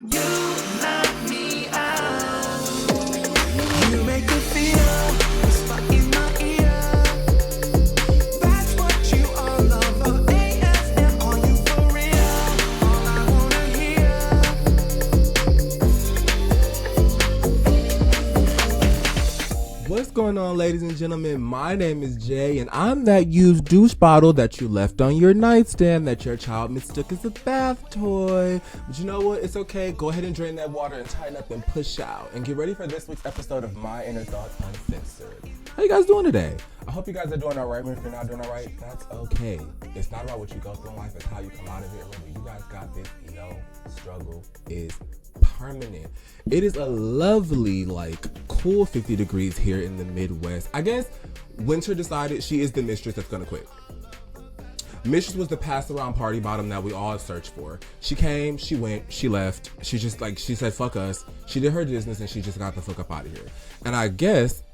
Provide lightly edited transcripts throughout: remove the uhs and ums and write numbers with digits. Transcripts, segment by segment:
You knock me out. You make me feel the spot in my ear. That's what you all love. ASM, are you for real? All I wanna hear. What's going on, ladies and gentlemen? My name is Jay, and I'm that used douche bottle that you left on your nightstand that your child mistook as a bath toy. But you know what? It's okay. Go ahead and drain that water and tighten up and push out. And get ready for this week's episode of My Inner Thoughts Uncensored. How you guys doing today? I hope you guys are doing all right. If you're not doing all right, that's okay. It's not about what you go through in life. It's how you come out of it. Remember, you guys got this. No struggle is permanent. It is a lovely, cool 50 degrees here in the Midwest. I guess winter decided she is the mistress that's gonna quit. Mistress was the pass around party bottom that we all searched for. She came, she went, she left. She just she said fuck us. She did her business and she just got the fuck up out of here. And I guess,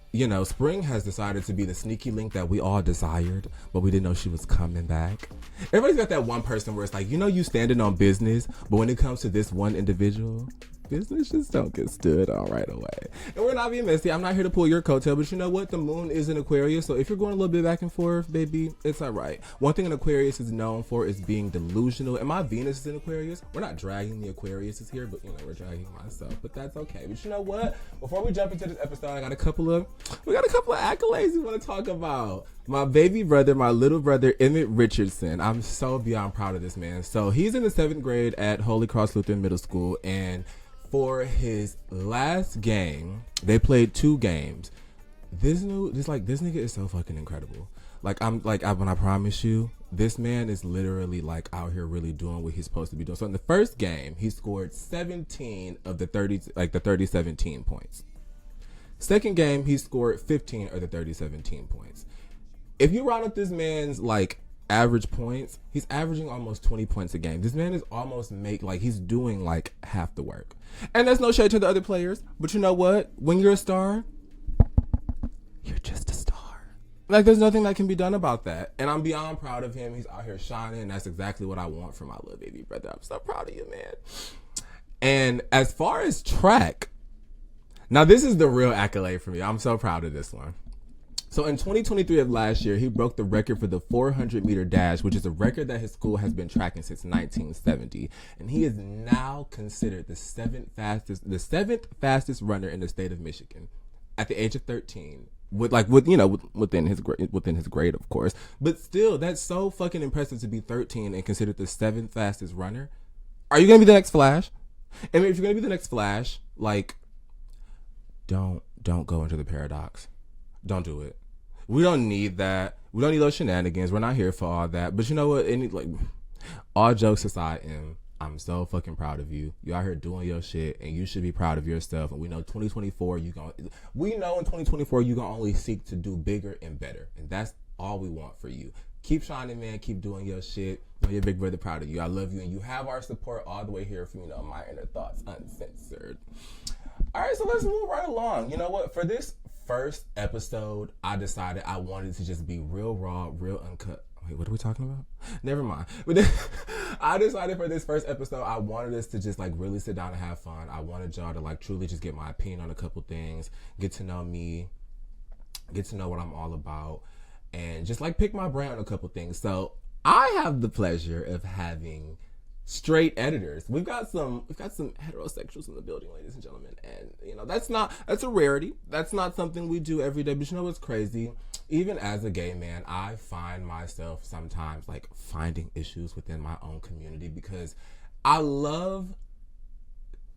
spring has decided to be the sneaky link that we all desired, but we didn't know she was coming back. Everybody's got that one person where it's like, you standing on business, but when it comes to this one individual, business just don't get stood on right away. And we're not being messy. I'm not here to pull your coattail, but you know what? The moon is in Aquarius, so if you're going a little bit back and forth, baby, it's all right. One thing an Aquarius is known for is being delusional. And my Venus is in Aquarius. We're not dragging the Aquariuses here, but we're dragging myself. But that's okay. But you know what? Before we jump into this episode, we got a couple of accolades we want to talk about. My baby brother, my little brother, Emmett Richardson. I'm so beyond proud of this man. So he's in the 7th grade at Holy Cross Lutheran Middle School, and for his last game, they played 2 games. This nigga is so fucking incredible. When I promise you, this man is literally out here really doing what he's supposed to be doing. So in the first game, he scored 17 of the 30 17 points. Second game, he scored 15 of the 30 17 points. If you round up this man's average points, he's averaging almost 20 points a game. This man is almost he's doing half the work. And there's no shade to the other players, but you know what? When you're a star, you're just a star. There's nothing that can be done about that. And I'm beyond proud of him. He's out here shining, and that's exactly what I want for my little baby brother. I'm so proud of you, man. And as far as track, now this is the real accolade for me. I'm so proud of this one. So in 2023 of last year, he broke the record for the 400-meter dash, which is a record that his school has been tracking since 1970. And he is now considered the seventh fastest runner in the state of Michigan at the age of 13. Within his grade, of course. But still, that's so fucking impressive to be 13 and considered the 7th fastest runner. Are you gonna be the next Flash? I mean, if you're gonna be the next Flash, don't go into the paradox. Don't do it. We don't need that. We don't need those shenanigans. We're not here for all that. But you know what? All jokes aside, I'm so fucking proud of you. You out here doing your shit, and you should be proud of yourself. And we know 2024, in 2024 you gonna only seek to do bigger and better, and that's all we want for you. Keep shining, man. Keep doing your shit. Your big brother proud of you. I love you, and you have our support all the way here from My Inner Thoughts Uncensored. All right, so let's move right along. You know what? For this first episode, I decided I wanted to just be real raw, real uncut. Wait, what are we talking about? Never mind. But then, I decided for this first episode, I wanted us to just really sit down and have fun. I wanted y'all to truly just get my opinion on a couple things, get to know me, get to know what I'm all about, and just pick my brain on a couple things. So I have the pleasure of having straight editors. We've got some heterosexuals in the building, ladies and gentlemen, and that's a rarity. That's not something we do every day. But you know what's crazy? Even as a gay man, I find myself sometimes finding issues within my own community because I love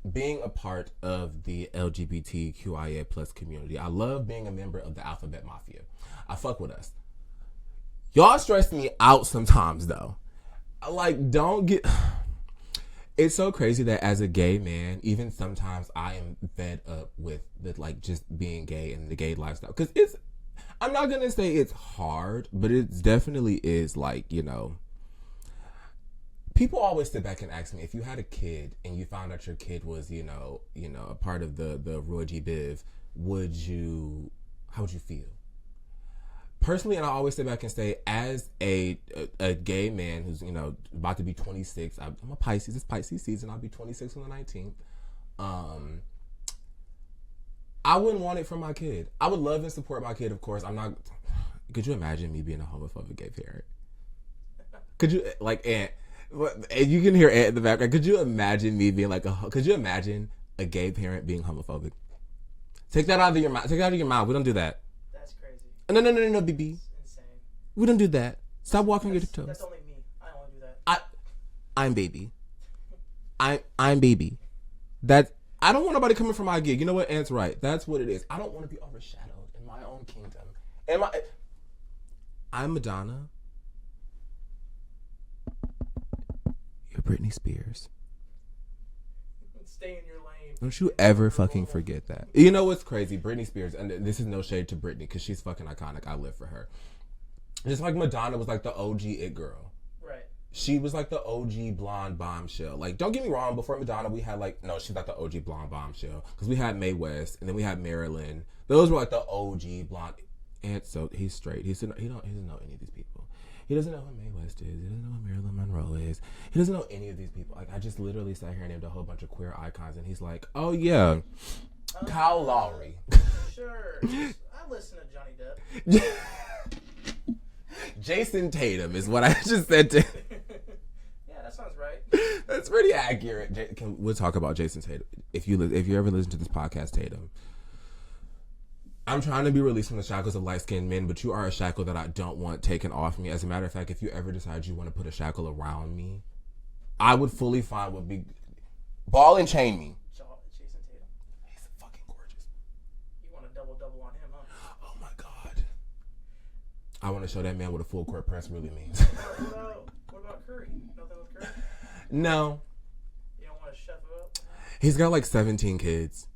being a part of the lgbtqia plus community. I love being a member of the alphabet mafia. I fuck with us. Y'all stress me out sometimes though. It's so crazy that as a gay man, even sometimes I am fed up with the just being gay and the gay lifestyle. Because I'm not gonna say it's hard, but it definitely is people always sit back and ask me, if you had a kid and you found out your kid was, a part of the Roy G. Biv, how would you feel? personally, and I always sit back and say, as a gay man who's, about to be 26, I'm a Pisces. It's Pisces season. I'll be 26 on the 19th. I wouldn't want it for my kid. I would love and support my kid, of course. I'm not. Could you imagine me being a homophobic gay parent? Could you, Aunt? You can hear Aunt in the background. Could you imagine me being could you imagine a gay parent being homophobic? Take that out of your mouth. Take it out of your mouth. We don't do that. That's crazy. No, BB. It's insane. We don't do that. Stop walking your toes. That's only me. I don't want to do that. I'm baby. I'm baby. I don't want nobody coming from my gig. You know what? Aunt's right. That's what it is. I don't want to be overshadowed in my own kingdom. I'm Madonna. You're Britney Spears. Stay in your lane. Don't you ever fucking forget that. You know what's crazy? Britney Spears, and this is no shade to Britney because she's fucking iconic. I live for her. Just like Madonna was like the OG it girl. Right. She was like the OG blonde bombshell. Don't get me wrong, before Madonna we had she's not the OG blonde bombshell. Because we had Mae West and then we had Marilyn. Those were like the OG blonde. And so he's straight. He doesn't know any of these people. He doesn't know who Mae West is. He doesn't know who Marilyn Monroe is. He doesn't know any of these people. I just literally sat here and named a whole bunch of queer icons, and he's like, "Oh yeah, Kyle Lowry." Sure, I listen to Johnny Depp. Jason Tatum is what I just said to. Yeah, that sounds right. That's pretty accurate. We'll talk about Jason Tatum if you ever listen to this podcast, Tatum. I'm trying to be released from the shackles of light-skinned men, but you are a shackle that I don't want taken off me. As a matter of fact, if you ever decide you want to put a shackle around me, I would fully fine would be ball and chain me. Jason Tatum. He's fucking gorgeous. You want a double on him, huh? Oh my God. I want to show that man what a full court press really means. What about Curry? Nothing with Curry? No. You don't want to shove it up? He's got 17 kids.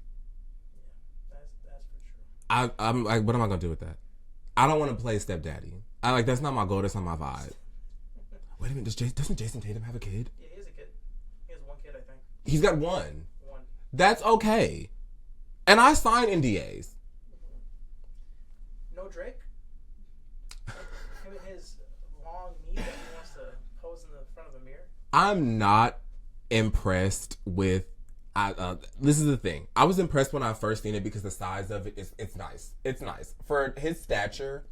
I'm like, what am I gonna do with that? I don't want to play stepdaddy. That's not my goal. That's not my vibe. Wait a minute. Doesn't Jason Tatum have a kid? Yeah, he has a kid. He has one kid, I think. He's got one. One. That's okay. And I sign NDAs. No Drake. Him and his long knee that he wants to pose in the front of a mirror. I'm not impressed with. This is the thing. I was impressed when I first seen it because the size of it it's nice. It's nice for his stature.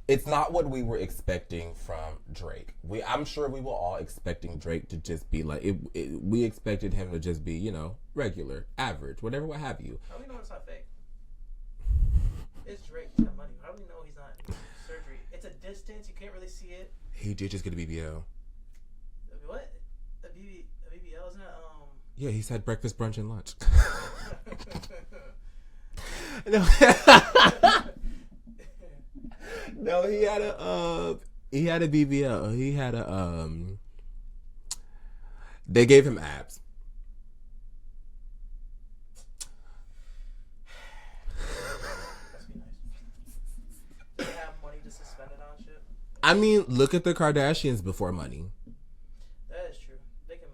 It's not what we were expecting from Drake. I'm sure we were all expecting Drake to just be we expected him to just be regular, average, whatever, what have you. How do we know it's not fake? It's Drake. He's got money. How do we know he's not surgery? It's a distance. You can't really see it. He did just get a BBL. What? A BBL, isn't it? Yeah, he's had breakfast, brunch, and lunch. No, he had a BBL. He had they gave him abs. Must be nice. They have money to suspend it on shit. I mean, look at the Kardashians before money. That is true. They can.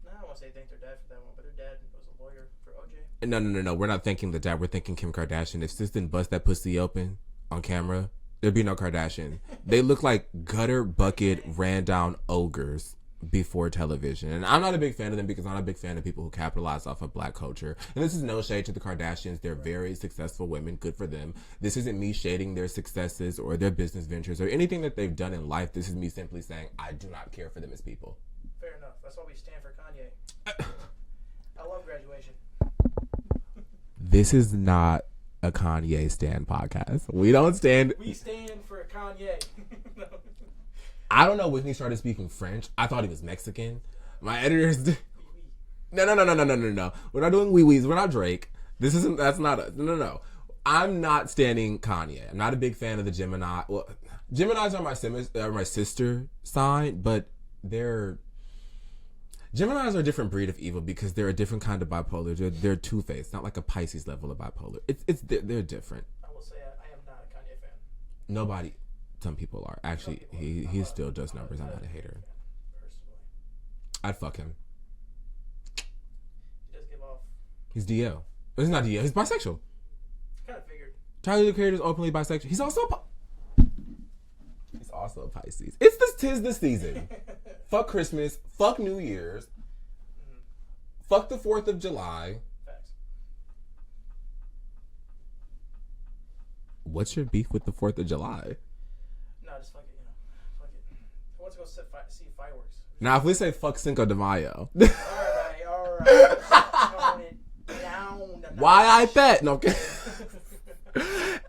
I don't want to say thank their dad for that one, but their dad was a lawyer for OJ. No. We're not thanking the dad. We're thanking Kim Kardashian. If sis didn't bust that pussy open on camera, there'd be no Kardashian. They look like gutter bucket ran down ogres before television. And I'm not a big fan of them because I'm not a big fan of people who capitalize off of black culture. And this is no shade to the Kardashians. They're very successful women. Good for them. This isn't me shading their successes or their business ventures or anything that they've done in life. This is me simply saying I do not care for them as people. Fair enough. That's why we stand for Kanye. I love Graduation. This is not a Kanye stan podcast. We don't stand. We stand for Kanye. No. I don't know when he started speaking French. I thought he was Mexican. My editors. No. We're not doing wee-wees. We're not Drake. That's not no. I'm not standing Kanye. I'm not a big fan of the Gemini. Well, Geminis are my sister sign, but Geminis are a different breed of evil because they're a different kind of bipolar. They're two-faced, not like a Pisces level of bipolar. They're different. I will say I am not a Kanye fan. Nobody. Some people are. Actually, he still does numbers. I'm not a hater. Personally. I'd fuck him. He does give off. He's DL. He's not DL. He's bisexual. Kind of figured. Tyler the Creator is openly bisexual. He's also also a Pisces. Tis the season. Fuck Christmas. Fuck New Year's. Fuck the 4th of July. Facts. What's your beef with the 4th of July? No, just fuck it, fuck it. I want to go see fireworks. Now, if we say fuck Cinco de Mayo. Alright. Tone it down. Why I bet? No, okay.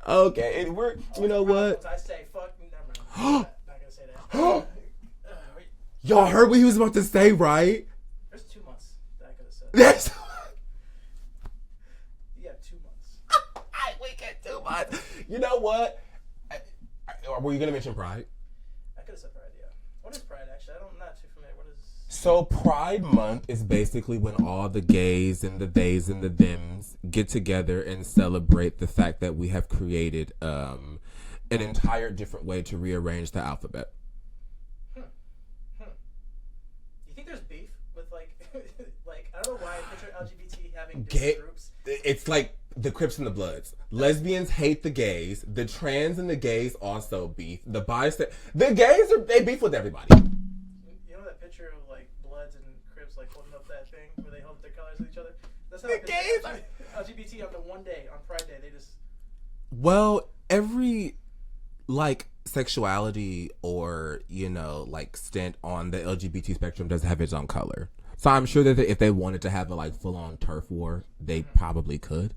Okay, and we're, you know what? I say fuck, never mind. Not gonna say that. Y'all heard what he was about to say, right? There's 2 months that I could have said. That's... You have 2 months. We get 2 months. You know what? Were you going to mention Pride? I could have said Pride, yeah. What is Pride, actually? I'm not too familiar. What is... So Pride Month is basically when all the gays and the theys and the thems get together and celebrate the fact that we have created an entire different way to rearrange the alphabet. You think there's beef with, like, I don't know why I picture LGBT having different groups. It's like the Crips and the Bloods. Lesbians hate the gays. The trans and the gays also beef. The gays they beef with everybody. You know that picture of like Bloods and Crips like holding up that thing where they hold their colors with each other? That's how The gays LGBT on the one day, on Pride Day, they just... Well, every like sexuality or, you know, like stint on the LGBT spectrum does have its own color. So I'm sure that if they wanted to have a like full on turf war, they probably could.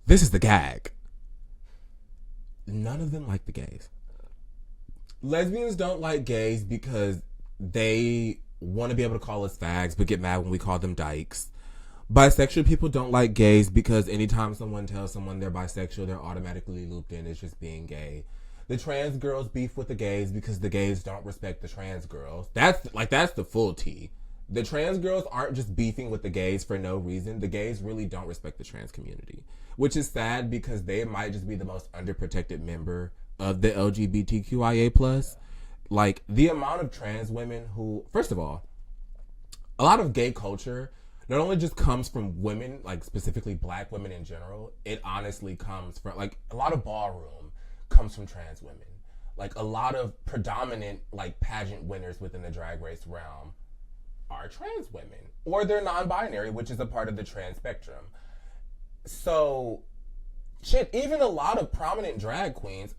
This is the gag. None of them like the gays. Lesbians don't like gays because they want to be able to call us fags but get mad when we call them dykes. Bisexual people don't like gays because anytime someone tells someone they're bisexual, they're automatically looped in as just being gay. The trans girls beef with the gays because the gays don't respect the trans girls. That's the full tea. The trans girls aren't just beefing with the gays for no reason. The gays really don't respect the trans community, which is sad because they might just be the most underprotected member of the LGBTQIA+. Like, the amount of trans women who, first of all, a lot of gay culture not only just comes from women, like specifically black women in general, it honestly comes from, like, a lot of ballroom comes from trans women. Like, a lot of predominant, like, pageant winners within the drag race realm are trans women. Or they're non-binary, which is a part of the trans spectrum. So, shit, even a lot of prominent drag queens,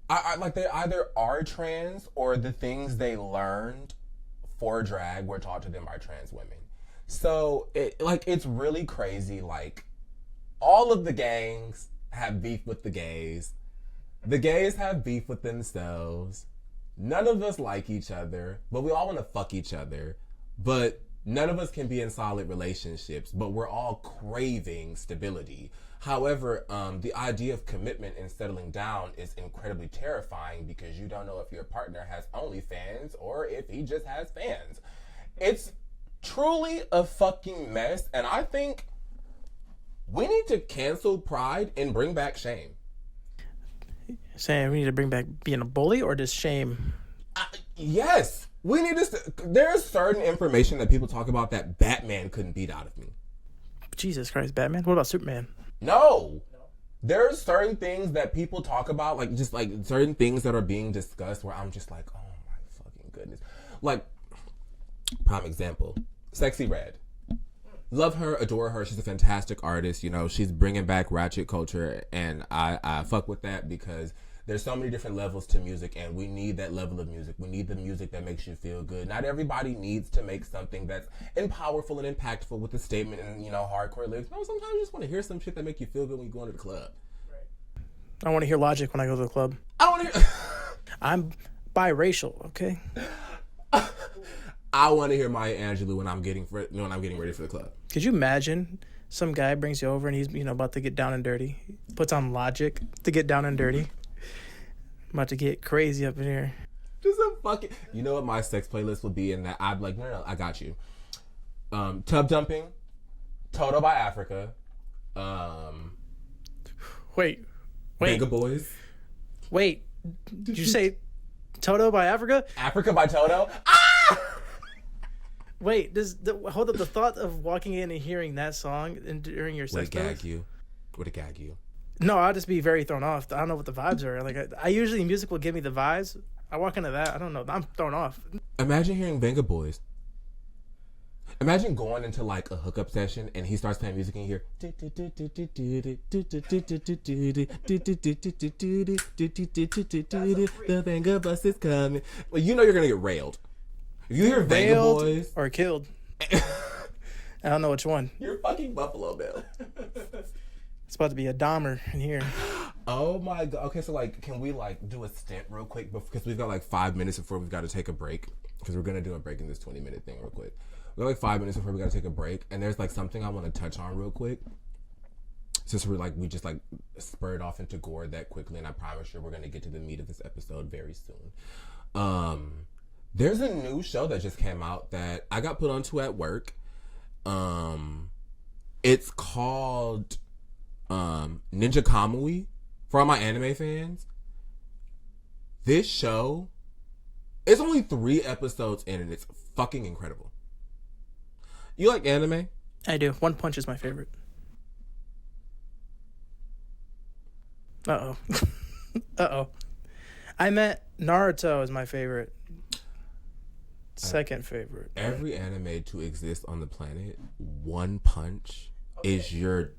like, they either are trans or the things they learned for drag were taught to them by trans women. So, it's really crazy. Like, all of the gangs have beef with the gays. The gays have beef with themselves. None of us like each other, but we all want to fuck each other. But none of us can be in solid relationships, but we're all craving stability. However, the idea of commitment and settling down is incredibly terrifying because you don't know if your partner has OnlyFans or if he just has fans. It's truly a fucking mess, and I think we need to cancel Pride and bring back shame. Saying we need to bring back being a bully or just shame? Yes. We need to... There's certain information that people talk about that Batman couldn't beat out of me. Jesus Christ, Batman? What about Superman? No. There's certain things that people talk about, like, just, like, certain things that are being discussed where I'm just like, oh, my fucking goodness. Like, prime example, Sexy Red. Love her, adore her. She's a fantastic artist. You know, she's bringing back ratchet culture, and I fuck with that because there's so many different levels to music, and we need that level of music. We need the music that makes you feel good. Not everybody needs to make something that's powerful and impactful with a statement and, you know, hardcore lyrics. No, sometimes you just want to hear some shit that make you feel good when you go into the club. Right. I want to hear Logic when I go to the club. I don't want to hear... I'm biracial, okay? I want to hear Maya Angelou when I'm getting ready for the club. Could you imagine some guy brings you over and he's, you know, about to get down and dirty, puts on Logic to get down and dirty. I'm about to get crazy up in here. Just a fucking... You know what my sex playlist would be in that? I'd be like, no, I got you. Tub Dumping, Toto by Africa, Wait. Mega Boys. Wait, did you say Toto by Africa? Africa by Toto? Wait, hold up, the thought of walking in and hearing that song during your sex Would it gag you? No, I'll just be very thrown off. I don't know what the vibes are. Like I usually music will give me the vibes. I walk into that. I don't know. I'm thrown off. Imagine hearing Venga Boys. Imagine going into like a hookup session and he starts playing music and you hear the Venga bus is coming. Well, you know you're gonna get railed. If you hear Venga Railed Boys or killed. I don't know which one. you're fucking Buffalo Bill. It's about to be a Dahmer in here. Oh my god. Okay, so like can we like do a stint real quick because we've got like 5 minutes before we've got to take a break because we're gonna do a break in this 20-minute thing real quick. We got like 5 minutes before we got to take a break, and there's like something I want to touch on real quick. Since we just like spurred off into gore that quickly, and I promise you we're gonna get to the meat of this episode very soon. There's a new show that just came out that I got put onto at work. It's called Ninja Kamui. For all my anime fans, this show, it's only 3 episodes in, and it's fucking incredible. You like anime? I do. One Punch is my favorite. Uh-oh. Uh-oh. I meant Naruto is my favorite. Second favorite. Every anime to exist on the planet, One Punch is your...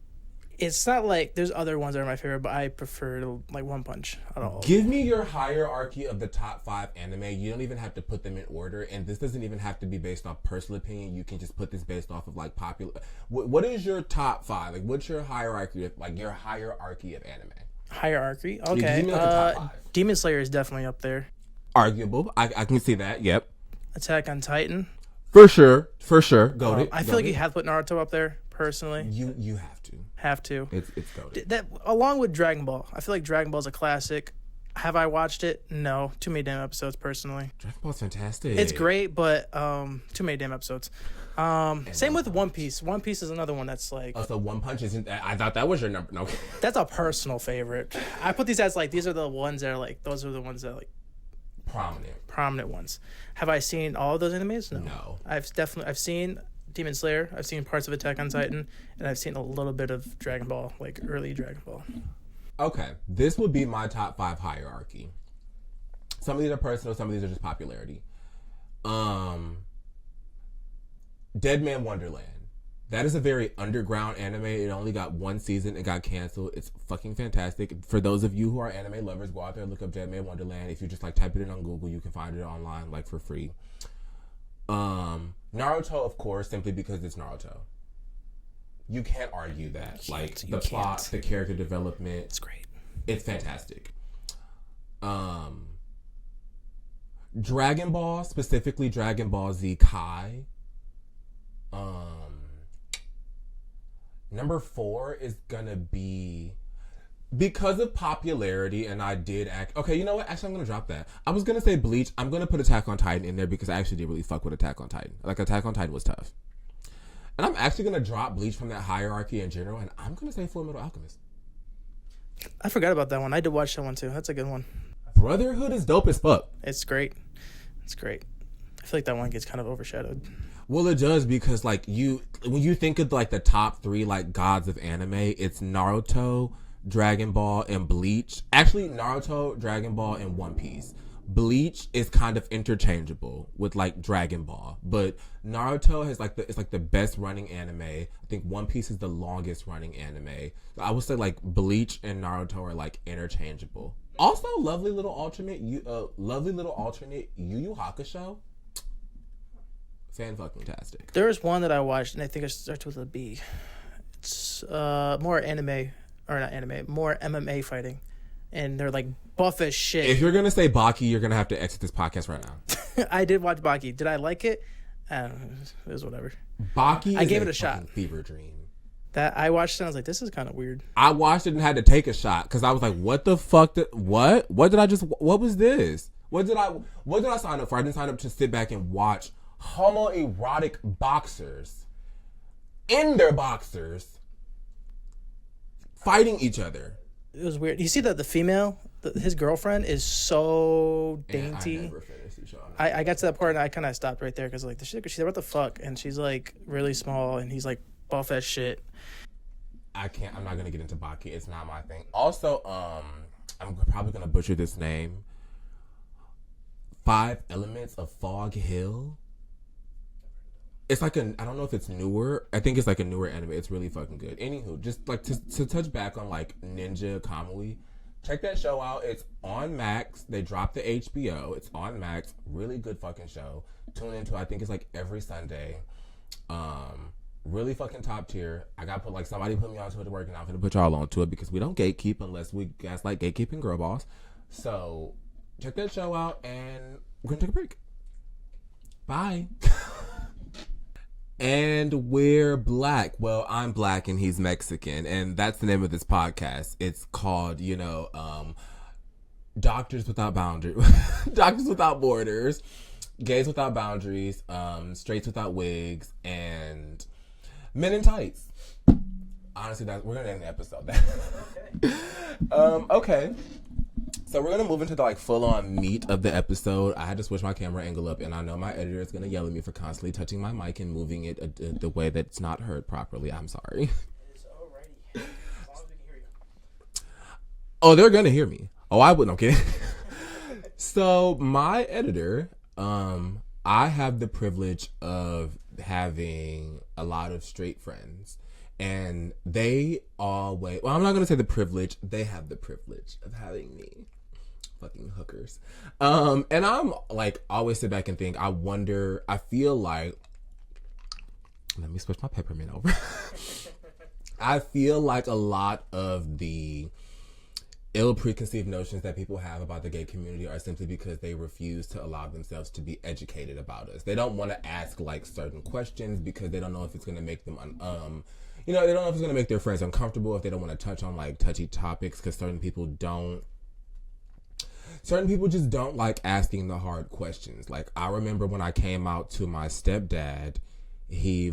It's not like there's other ones that are my favorite, but I prefer like One Punch at all. Give me your hierarchy of the top 5 anime. You don't even have to put them in order, and this doesn't even have to be based off personal opinion. You can just put this based off of like popular... What is your top 5? Like, what's your hierarchy of anime? Hierarchy? Yeah, Okay. give me like the top 5. Demon Slayer is definitely up there. Arguable. I can see that. Yep. Attack on Titan. For sure. Goated. I feel like you have to put Naruto up there, personally. You have to. Have to. It's goated. That along with Dragon Ball. I feel like Dragon Ball is a classic. Have I watched it? No. Too many damn episodes, personally. Dragon Ball's fantastic. It's great, but too many damn episodes. Same with One Piece. One Piece is another one that's like... Oh, so One Punch isn't... I thought that was your number. No. That's a personal favorite. I put these as like, these are the ones that are like, those are the ones that are like... Prominent ones. Have I seen all of those animes? No. I've seen Demon Slayer. I've seen parts of Attack on Titan, and I've seen a little bit of Dragon Ball, like early Dragon Ball. Okay, this would be my top 5 hierarchy. Some of these are personal, some of these are just popularity. Dead Man Wonderland. That is a very underground anime. It only got 1 season. It got canceled. It's fucking fantastic. For those of you who are anime lovers, go out there and look up Dead Man Wonderland. If you just like type it in on Google, you can find it online like for free. Naruto, of course, simply because it's Naruto. You can't argue that. Like the plot, the character development. It's great. It's fantastic. Dragon Ball, specifically Dragon Ball Z Kai. Number 4 is gonna be, because of popularity, and I did act... Okay, you know what? Actually, I'm gonna drop that. I was gonna say Bleach. I'm gonna put Attack on Titan in there because I actually did really fuck with Attack on Titan. Like, Attack on Titan was tough. And I'm actually gonna drop Bleach from that hierarchy in general, and I'm gonna say Fullmetal Alchemist. I forgot about that one. I did watch that one too. That's a good one. Brotherhood is dope as fuck. It's great. It's great. I feel like that one gets kind of overshadowed. Well, it does because like when you think of like the top 3 like gods of anime, it's Naruto, Dragon Ball, and Bleach. Actually, Naruto, Dragon Ball, and One Piece. Bleach is kind of interchangeable with like Dragon Ball, but Naruto has like it's like the best running anime. I think One Piece is the longest running anime. I would say like Bleach and Naruto are like interchangeable. Also, lovely little alternate Yu Yu Hakusho. Fan-fucking-tastic. There's one that I watched, and I think it starts with a B. It's more anime, or not anime, more MMA fighting. And they're like buff as shit. If you're going to say Baki, you're going to have to exit this podcast right now. I did watch Baki. Did I like it? I don't know. It was whatever. Baki I gave it a shot. Fever dream. That I watched it and I was like, this is kind of weird. I watched it and had to take a shot because I was like, what the fuck? What was this? What did I sign up for? I didn't sign up to sit back and watch homoerotic boxers in their boxers fighting each other. It was weird. You see that the female, his girlfriend is so dainty. And I never finished the show. I got to that part and I kind of stopped right there because like she's like, what the fuck? And she's like really small and he's like buff as shit. I'm not gonna get into Baki. It's not my thing. Also, I'm probably gonna butcher this name. 5 Elements of Fog Hill. It's like I don't know if it's newer. I think it's like a newer anime. It's really fucking good. Anywho, just like to touch back on like Ninja Kamui, check that show out. It's on Max. They dropped the HBO. It's on Max. Really good fucking show. Tune into. I think it's like every Sunday. Really fucking top tier. I got somebody put me onto it to work, and I'm gonna put y'all onto it because we don't gatekeep unless we guys like gatekeeping girl boss. So check that show out, and we're gonna take a break. Bye. And we're black. Well, I'm black and he's Mexican, and that's the name of this podcast. It's called, Doctors Without Boundaries, Doctors Without Borders, Gays Without Boundaries, Straights Without Wigs, and Men in Tights. Honestly, we're gonna end the episode. Okay. So we're gonna move into the full-on meat of the episode. I had to switch my camera angle up, and I know my editor is gonna yell at me for constantly touching my mic and moving it the way that's not heard properly. I'm sorry. It is alrighty. As long as we can hear you. Oh, they're gonna hear me. Oh, I wouldn't. I'm kidding. So my editor, I have the privilege of having a lot of straight friends. And they always, I'm not going to say the privilege. They have the privilege of having me. Fucking hookers. And I'm always sit back and think, I feel like, let me switch my peppermint over. I feel like a lot of the ill preconceived notions that people have about the gay community are simply because they refuse to allow themselves to be educated about us. They don't want to ask certain questions because they don't know if it's going to make them, they don't know if it's going to make their friends uncomfortable, if they don't want to touch on touchy topics, because certain people just don't like asking the hard questions. I remember when I came out to my stepdad, he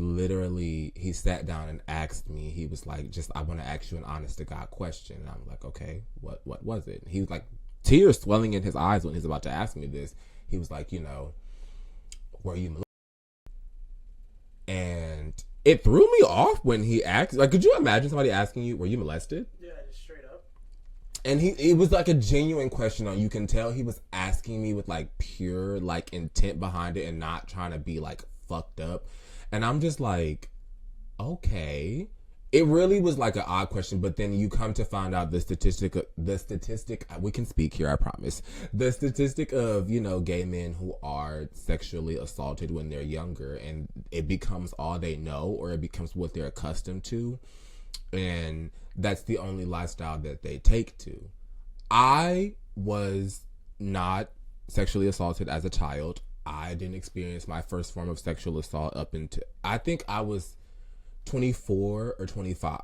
sat down and asked me, he was like, I want to ask you an honest to God question. And I'm like, okay, what was it? He was tears swelling in his eyes when he's about to ask me this. He was like, were you molested? And it threw me off when he asked, could you imagine somebody asking you, were you molested? Yeah, just straight up. And it was a genuine question. You can tell he was asking me with pure intent behind it and not trying to be fucked up. And I'm just okay. It really was an odd question, but then you come to find out the statistic, we can speak here, I promise. The statistic of, gay men who are sexually assaulted when they're younger, and it becomes all they know, or it becomes what they're accustomed to. And that's the only lifestyle that they take to. I was not sexually assaulted as a child. I didn't experience my first form of sexual assault up until, I think I was 24 or 25.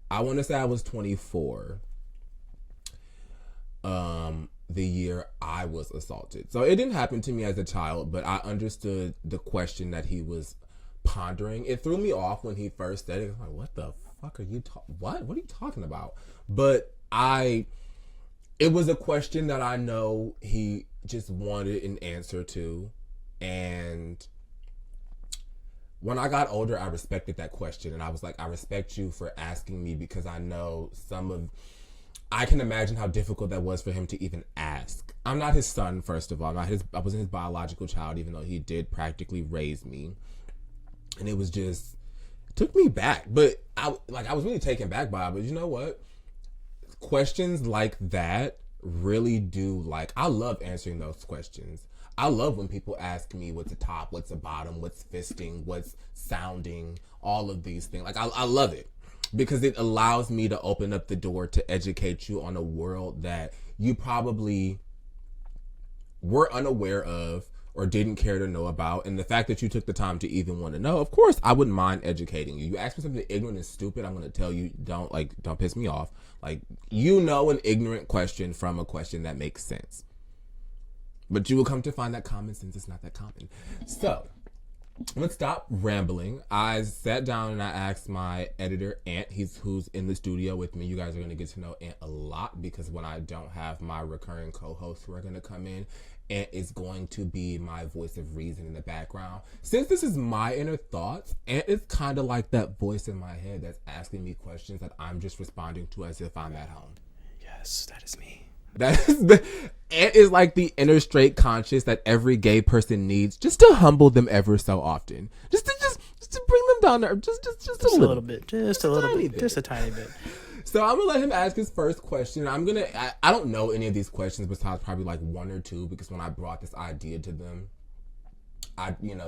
I want to say I was 24 the year I was assaulted. So it didn't happen to me as a child, but I understood the question that he was pondering. It threw me off when he first said it. I was what the fuck are you what are you talking about? But it was a question that I know he just wanted an answer to. And when I got older, I respected that question. And I was I respect you for asking me, because I know I can imagine how difficult that was for him to even ask. I'm not his son, first of all. I wasn't his biological child, even though he did practically raise me. And it was it took me back. But I was really taken back by it. But you know what? Questions like that really do, I love answering those questions. I love when people ask me what's a top, what's a bottom, what's fisting, what's sounding, all of these things. I love it, because it allows me to open up the door to educate you on a world that you probably were unaware of or didn't care to know about. And the fact that you took the time to even want to know, of course, I wouldn't mind educating you. You ask me something ignorant and stupid, I'm going to tell you, don't piss me off. An ignorant question from a question that makes sense. But you will come to find that common sense is not that common. So, let's stop rambling. I sat down and I asked my editor, Ant, who's in the studio with me. You guys are going to get to know Ant a lot, because when I don't have my recurring co-hosts who are going to come in, Ant is going to be my voice of reason in the background. Since this is my inner thoughts, Ant is kind of like that voice in my head that's asking me questions that I'm just responding to as if I'm at home. Yes, that is me. Ant is like the inner straight conscious that every gay person needs, just to humble them ever so often, just to bring them down there, just a little bit, just a little bit, just a tiny bit. So I'm gonna let him ask his first question. I don't know any of these questions besides probably like one or two, because when I brought this idea to them,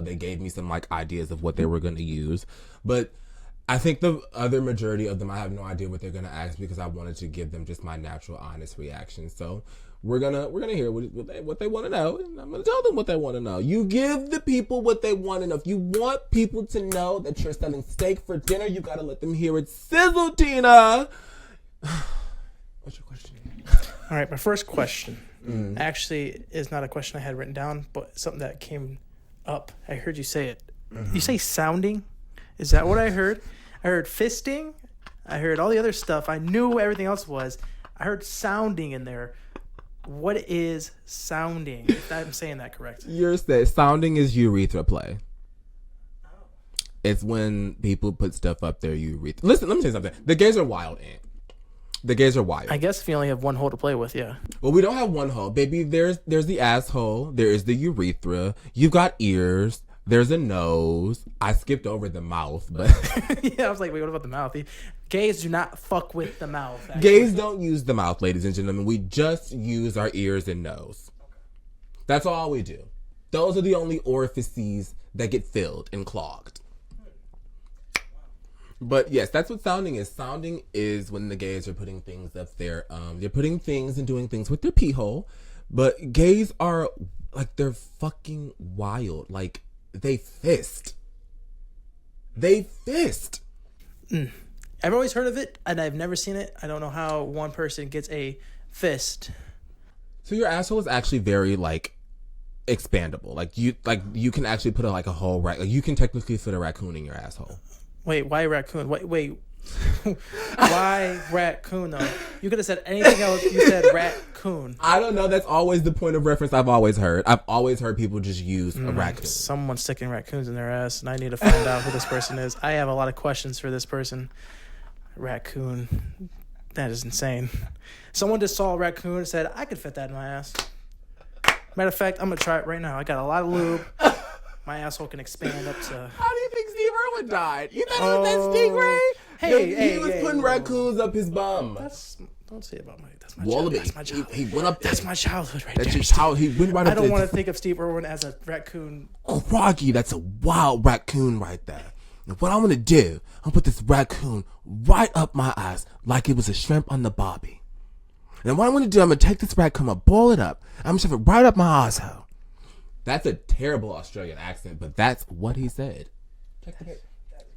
they gave me some like ideas of what they were gonna use, but I think the other majority of them, I have no idea what they're gonna ask, because I wanted to give them just my natural, honest reaction. So we're gonna hear what they want to know, and I'm gonna tell them what they want to know. You give the people what they want to know. If you want people to know that you're selling steak for dinner, you gotta let them hear it sizzle, Tina. What's your question? All right, my first question actually is not a question I had written down, but something that came up. I heard you say it. You say sounding? Is that what I heard? I heard fisting. I heard all the other stuff. I knew everything else was. I heard sounding in there. What is sounding? If I'm saying that correct. Sounding is urethra play. It's when people put stuff up their urethra. Listen, let me tell you something. The gays are wild, Ant. The gays are wild. I guess if you only have one hole to play with, yeah. Well, we don't have one hole, baby. There's the asshole. There is the urethra. You've got ears. There's a nose. I skipped over the mouth, but yeah, I was like, wait, what about the mouth? Gays do not fuck with the mouth. Actually. Gays don't use the mouth, ladies and gentlemen. We just use our ears and nose. That's all we do. Those are the only orifices that get filled and clogged. But yes, that's what sounding is. Sounding is when the gays are putting things up there. They're putting things and doing things with their pee hole. But gays are like, they're fucking wild. Like, they fist. I've always heard of it, and I've never seen it. I don't know how one person gets a fist. So your asshole is actually very like expandable. Like you can actually put a whole you can technically fit a raccoon in your asshole. Wait, why raccoon? Wait. Why raccoon though? You could have said anything else. You said raccoon. I don't know. That's always the point of reference I've always heard. I've always heard people just use a raccoon. Someone's sticking raccoons in their ass, and I need to find out who this person is. I have a lot of questions for this person. Raccoon. That is insane. Someone just saw a raccoon and said, I could fit that in my ass. Matter of fact, I'm going to try it right now. I got a lot of lube. My asshole can expand up to... How do you think Steve Irwin died? You thought it was that stingray? He was putting raccoons up his bum. Don't say about my... That's my childhood. He went up there. That's my childhood right that's there. That's how he went right up there. I don't want to think of Steve Irwin as a raccoon. Froggy, that's a wild raccoon right there. And what I'm going to do, I'm going to put this raccoon right up my ass like it was a shrimp on the barbie. And what I'm going to do, I'm going to take this raccoon, I'm going to boil it up, I'm going to shove it right up my asshole. That's a terrible Australian accent, but that's what he said. That is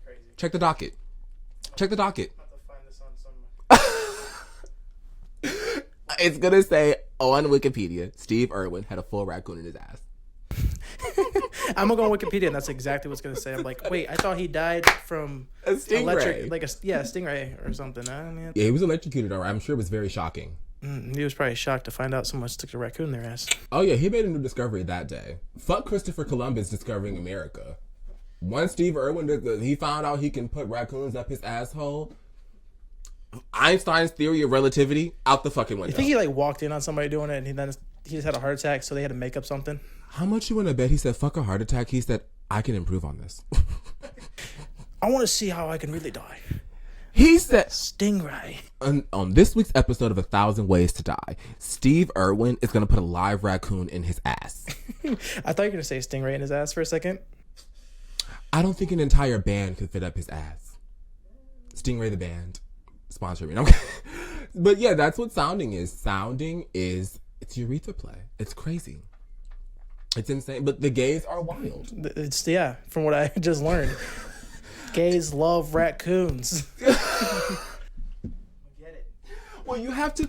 crazy. Check the docket. Check the docket. I'm about to find this on some... It's going to say on Wikipedia, Steve Irwin had a full raccoon in his ass. I'm gonna go on Wikipedia, and that's exactly what's gonna say. I'm like, wait, I thought he died from a stingray, stingray or something. Yeah, he was electrocuted. All right, I'm sure it was very shocking. He was probably shocked to find out someone stuck a raccoon in their ass. Oh yeah, he made a new discovery that day. Fuck Christopher Columbus discovering America. Once Steve Irwin he found out he can put raccoons up his asshole. Einstein's theory of relativity out the fucking window. You think he walked in on somebody doing it, and he just had a heart attack, so they had to make up something? How much you want to bet he said, fuck a heart attack? He said, I can improve on this. I want to see how I can really die. He said, stingray. On this week's episode of 1,000 Ways to Die, Steve Irwin is going to put a live raccoon in his ass. I thought you were going to say stingray in his ass for a second. I don't think an entire band could fit up his ass. Stingray the band. Sponsor me. Okay. But yeah, that's what sounding is. Sounding is, it's urethra play. It's crazy. It's insane. But the gays are wild. It's, yeah, from what I just learned. Gays love raccoons. Get it. Well, you have to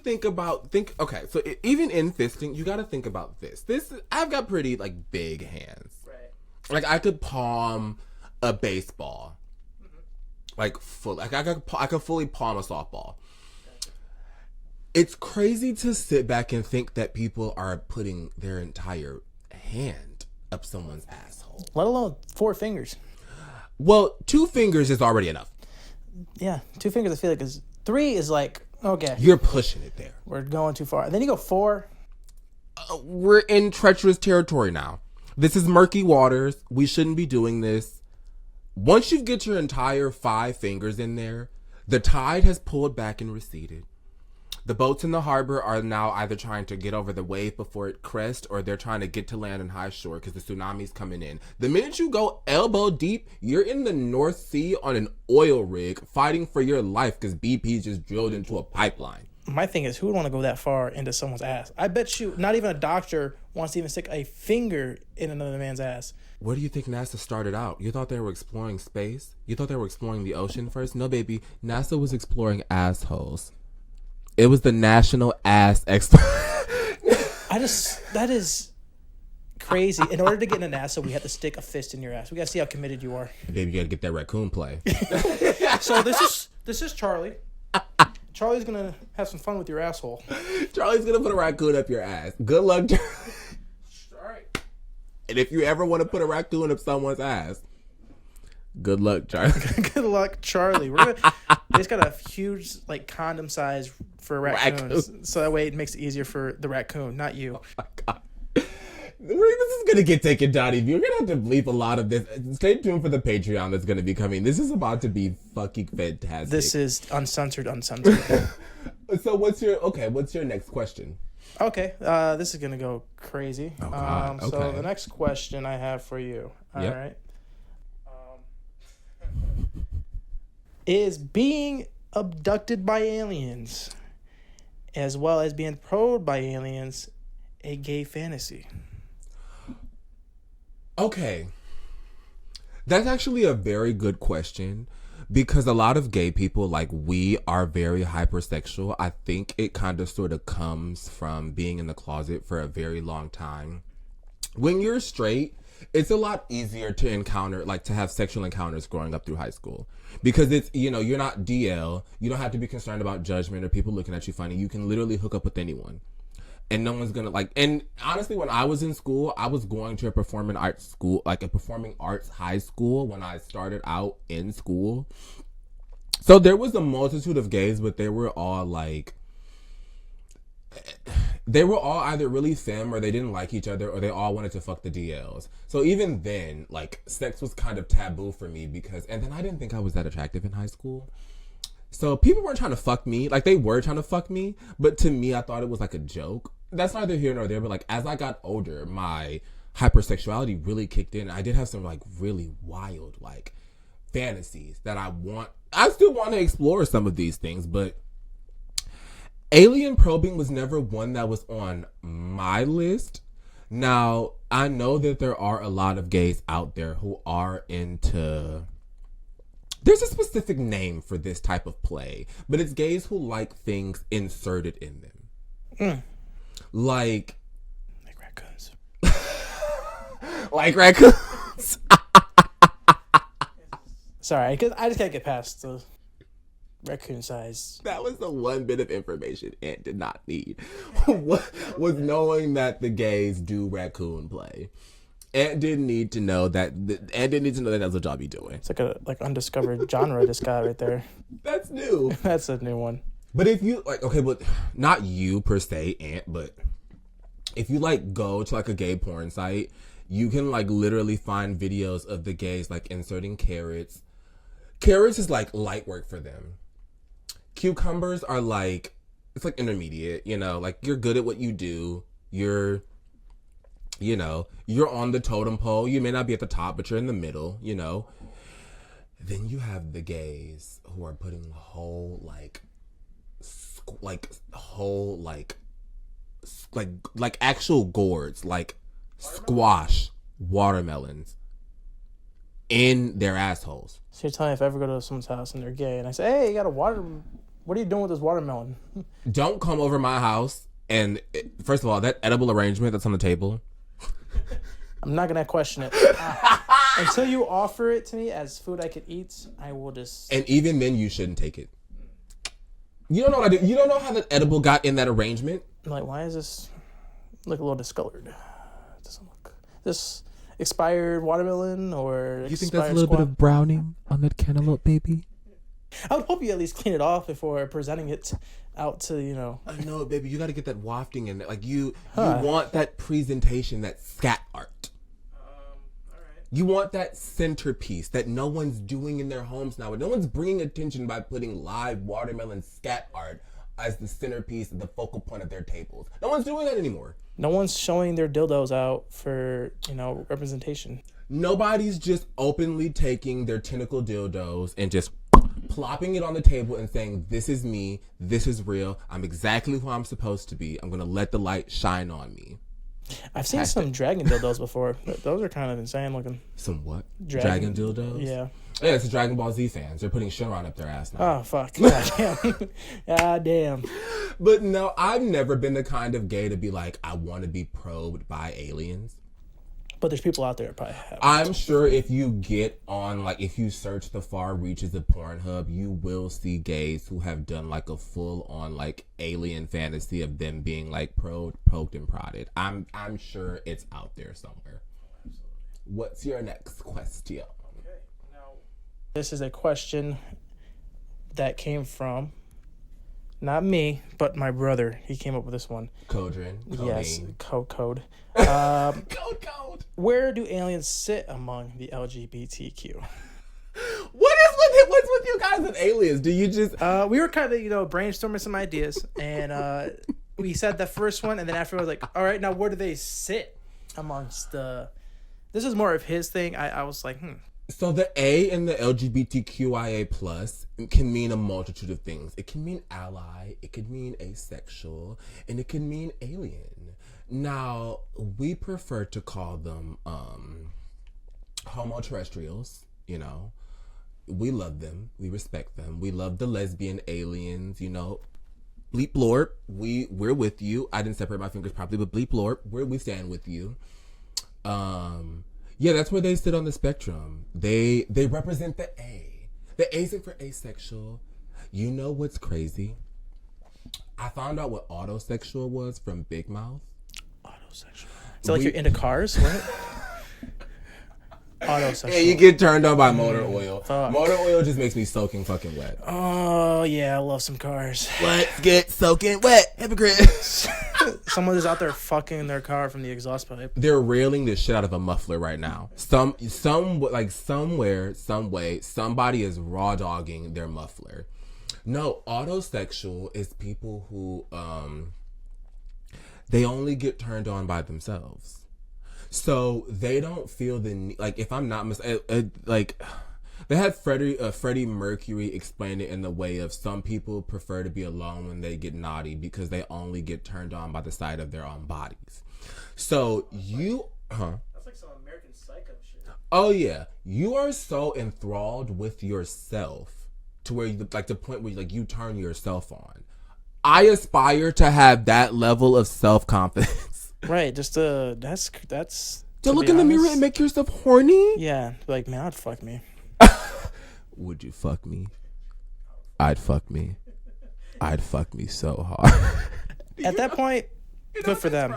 okay, so even in fisting, you got to think about this. I've got pretty, big hands. Right. I could palm a baseball. Mm-hmm. I could fully palm a softball. It's crazy to sit back and think that people are putting their entire hand up someone's asshole. Let alone 4 fingers. Well, 2 fingers is already enough. Yeah, 2 fingers I feel like is 3 is like, okay. You're pushing it there. We're going too far. And then you go 4. We're in treacherous territory now. This is murky waters. We shouldn't be doing this. Once you get your entire 5 fingers in there, the tide has pulled back and receded. The boats in the harbor are now either trying to get over the wave before it crests, or they're trying to get to land and high shore because the tsunami's coming in. The minute you go elbow deep, you're in the North Sea on an oil rig fighting for your life because BP just drilled into a pipeline. My thing is, who would want to go that far into someone's ass? I bet you not even a doctor wants to even stick a finger in another man's ass. Where do you think NASA started out? You thought they were exploring space? You thought they were exploring the ocean first? No, baby. NASA was exploring assholes. It was the National Ass That is crazy. In order to get into NASA, we have to stick a fist in your ass. We got to see how committed you are. Baby, you got to get that raccoon play. So this is Charlie. Charlie's going to have some fun with your asshole. Charlie's going to put a raccoon up your ass. Good luck, Charlie. All right. And if you ever want to put a raccoon up someone's ass, good luck, Charlie. Good luck, Charlie. They just got a huge like condom size for raccoons. So that way it makes it easier for the raccoon, not you. Oh my God. This is going to get taken down. You're going to have to bleep a lot of this. Stay tuned for the Patreon that's going to be coming. This is about to be fucking fantastic. This is uncensored. So what's your next question? Okay, this is going to go crazy. Oh, God. Okay. So the next question I have for you, all right, is being abducted by aliens as well as being probed by aliens a gay fantasy? Okay. That's actually a very good question because a lot of gay people, like we, are very hypersexual. I think it kind of sort of comes from being in the closet for a very long time. When you're straight, it's a lot easier to encounter, like to have sexual encounters growing up through high school because it's, you're not DL. You don't have to be concerned about judgment or people looking at you funny. You can literally hook up with anyone. And no one's gonna and honestly, when I was in school, I was going to a performing arts school, like a performing arts high school when I started out in school. So there was a multitude of gays, but they were all either really femme or they didn't like each other or they all wanted to fuck the DLs. So even then, like, sex was kind of taboo for me and then I didn't think I was that attractive in high school. So people weren't trying to fuck me. Like, they were trying to fuck me, but to me, I thought it was like a joke. That's neither here nor there, but like, as I got older, my hypersexuality really kicked in. I did have some like really wild like fantasies that I still want to explore some of these things, but alien probing was never one that was on my list. Now, I know that there are a lot of gays out there who are into... There's a specific name for this type of play, but it's gays who like things inserted in them. Like raccoons. Like raccoons. Sorry, because I just can't get past the raccoon size. That was the one bit of information Ant did not need. Was knowing that the gays do raccoon play. Ant didn't need to know that. That's what y'all be doing. It's like a undiscovered genre. This guy right there. That's new. That's a new one. But if you but not you per se, Ant, but if you go to a gay porn site, you can literally find videos of the gays inserting carrots. Carrots is light work for them. Cucumbers are it's intermediate, you're good at what you do. You're on the totem pole. You may not be at the top, but you're in the middle, Then you have the gays who are putting whole actual gourds, squash watermelons in their assholes. So you're telling me if I ever go to someone's house and they're gay and I say, hey, you got what are you doing with this watermelon? Don't come over my house and, first of all, that edible arrangement that's on the table. I'm not going to question it. Until you offer it to me as food I could eat, I will just... And even then, you shouldn't take it. You don't know what I do. You don't know how that edible got in that arrangement. I'm like, why is this look a little discolored? It doesn't look this expired watermelon or you think that's a little bit of browning on that cantaloupe, baby? I would hope you at least clean it off before presenting it out to, you know. I know, baby. You got to get that wafting in there. Like, you want that presentation, that scat art. All right. You want that centerpiece that no one's doing in their homes now. No one's bringing attention by putting live watermelon scat art as the centerpiece, the focal point of their tables. No one's doing that anymore. No one's showing their dildos out for, you know, representation. Nobody's just openly taking their tentacle dildos and just plopping it on the table and saying, this is me, this is real, I'm exactly who I'm supposed to be, I'm going to let the light shine on me. I've seen some dragon dildos before, but those are kind of insane looking. Some what? Dragon dildos? Yeah. Yeah, it's the Dragon Ball Z fans. They're putting Shenron up their ass now. Oh, fuck. God damn. God damn. But no, I've never been the kind of gay to be like, I want to be probed by aliens. But there's people out there that probably have. I'm sure if you get on, like, if you search the far reaches of Pornhub, you will see gays who have done, like, a full-on, like, alien fantasy of them being, like, poked and prodded. I'm sure it's out there somewhere. Absolutely. What's your next question? Okay. Now, this is a question that came from, not me, but my brother. He came up with this one. Codrin. Yes, code. Code. Where do aliens sit among the LGBTQ? What's with you guys and aliens? Do you just... We were kind of, you know, brainstorming some ideas, and we said the first one, and then after I was like, all right, now where do they sit amongst the... This is more of his thing. I was like, So the A in the LGBTQIA plus can mean a multitude of things. It can mean ally, it could mean asexual, and it can mean alien. Now, we prefer to call them homo-terrestrials, you know. We love them. We respect them. We love the lesbian aliens, you know. Bleep Lord, we're with you. I didn't separate my fingers properly, but Bleep Lord, we stand with you. Yeah, that's where they sit on the spectrum. They represent the A. The A is for asexual. You know what's crazy? I found out what autosexual was from Big Mouth. Autosexual. Is it like you're into cars? What? Autosexual. Yeah, you get turned on by motor oil. Fuck. Motor oil just makes me soaking fucking wet. Oh, yeah, I love some cars. Let's get soaking wet, hypocrite. Someone is out there fucking their car from the exhaust pipe. They're railing the shit out of a muffler right now. Somewhere, some way, somebody is raw dogging their muffler. No, autosexual is people who, they only get turned on by themselves. So they don't feel the need, like, if I'm not like, they had Freddie Mercury explain it in the way of some people prefer to be alone when they get naughty because they only get turned on by the sight of their own bodies. So That's like some American Psycho shit. Oh yeah, you are so enthralled with yourself to where you, like, the point where you turn yourself on. I aspire to have that level of self-confidence. Right, just that's to look in the mirror and make yourself horny? Yeah, like, man, I'd fuck me. Would you fuck me? I'd fuck me. I'd fuck me so hard. At that point, good for them.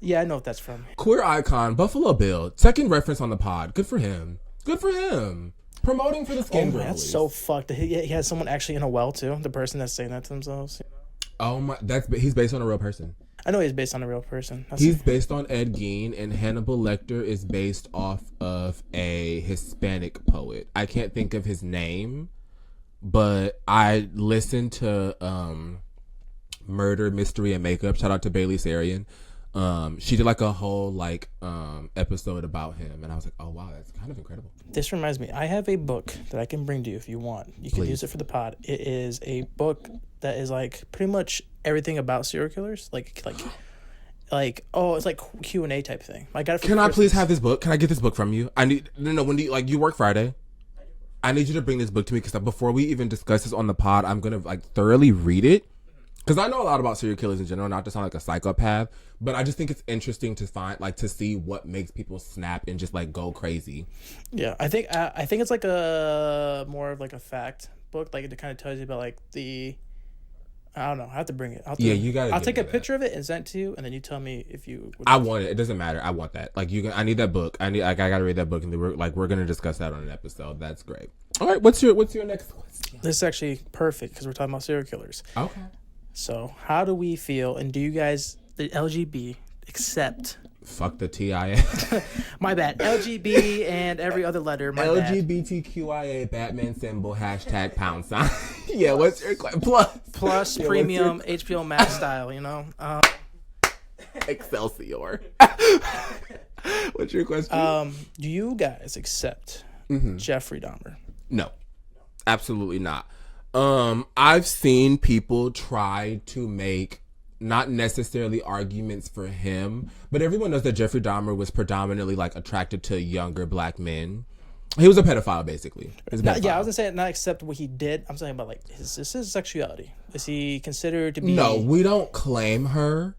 Yeah, I know what that's from. Queer icon, Buffalo Bill. Second reference on the pod. Good for him. Good for him. Promoting for the skin girlies. That's so fucked. He has someone actually in a well, too. The person that's saying that to themselves. Oh my, he's based on a real person. I know he's based on a real person. He's based on Ed Gein, and Hannibal Lecter is based off of a Hispanic poet. I can't think of his name, but I listened to Murder, Mystery, and Makeup. Shout out to Bailey Sarian. She did like a whole episode about him, and I was like, oh wow, that's kind of incredible. This reminds me, I have a book that I can bring to you if you want. You can use it for the pod. It is a book that is like pretty much everything about serial killers, like it's like Q&A type thing. I got it. Can I please have this book? Can I get this book from you? I need when do you work Friday? I need you to bring this book to me because before we even discuss this on the pod, I'm gonna thoroughly read it. Because I know a lot about serial killers in general, not to sound like a psychopath, but I just think it's interesting to find, to see what makes people snap and just, go crazy. Yeah, I think it's like a more of like a fact book. Like, it kind of tells you about, the I don't know. I have to bring it. You got to. I'll take a picture of it and send it to you, and then you tell me if you. I want it. It doesn't matter. I want that. Like I need that book. I got to read that book, and we're gonna discuss that on an episode. That's great. All right. What's your next question? This is actually perfect because we're talking about serial killers. Okay. So how do we feel, and do you guys, the LGB, accept? Fuck the TIA. My bad. LGB and every other letter. My bad. LGBTQIA Batman symbol ##. Yeah, what's your plus yeah, premium HBO Max style? You know. Excelsior. What's your question? Do you guys accept Jeffrey Dahmer? No, absolutely not. I've seen people try to make not necessarily arguments for him, but everyone knows that Jeffrey Dahmer was predominantly like attracted to younger black men. He was a pedophile, basically. Yeah, I was gonna say not accept what he did. I'm saying about like his sexuality. Is he considered to be? No, we don't claim her.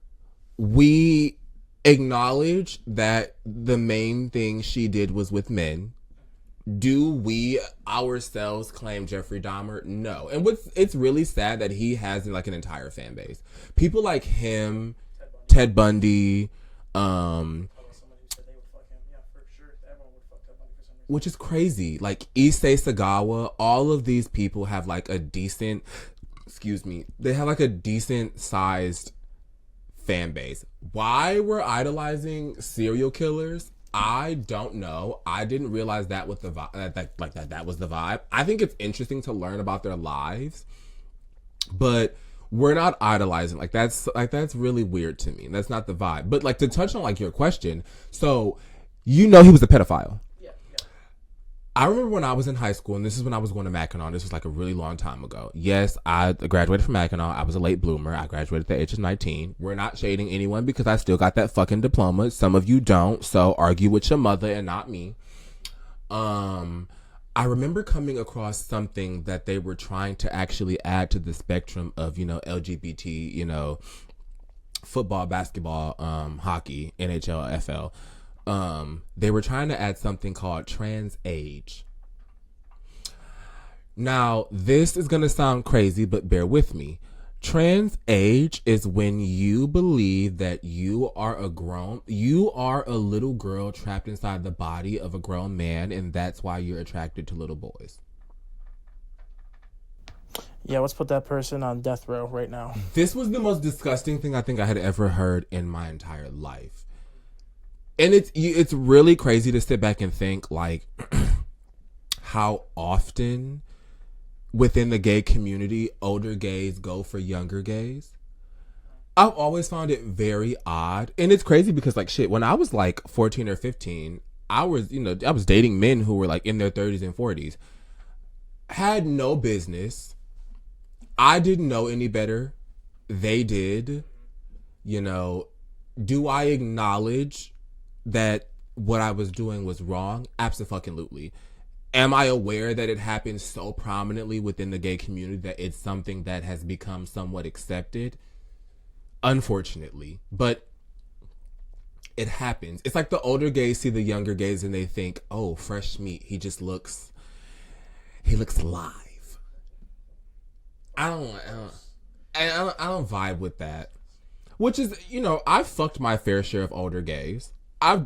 We acknowledge that the main thing she did was with men. Do we ourselves claim Jeffrey Dahmer? No. And it's really sad that he has like an entire fan base. People like him, Ted Bundy, which is crazy. Like Issei Sagawa, all of these people have like a decent, they have like a decent sized fan base. Why we're idolizing serial killers? I don't know. I didn't realize that was the vibe. That was the vibe. I think it's interesting to learn about their lives, but we're not idolizing. That's really weird to me. That's not the vibe. But like to touch on like your question, so he was a pedophile. I remember when I was in high school, and this is when I was going to Mackinac. This was like a really long time ago. Yes, I graduated from Mackinac. I was a late bloomer. I graduated at the age of 19. We're not shading anyone because I still got that fucking diploma. Some of you don't, so argue with your mother and not me. I remember coming across something that they were trying to actually add to the spectrum of, LGBT, football, basketball, hockey, NHL, FL. They were trying to add something called trans age. Now, this is going to sound crazy, but bear with me. Trans age is when you believe that you are a little girl trapped inside the body of a grown man, and that's why you're attracted to little boys. Yeah, let's put that person on death row right now. This was the most disgusting thing I think I had ever heard in my entire life. And it's really crazy to sit back and think like how often within the gay community older gays go for younger gays. I've always found it very odd. And it's crazy because like shit, when I was like 14 or 15, I was dating men who were like in their 30s and 40s. Had no business. I didn't know any better. They did. Do I acknowledge that what I was doing was wrong? Abso-fucking-lutely. Am I aware that it happens so prominently within the gay community that it's something that has become somewhat accepted? Unfortunately. But it happens. It's like the older gays see the younger gays and they think, oh, fresh meat. He looks live. I don't vibe with that. Which is, I've fucked my fair share of older gays. I'm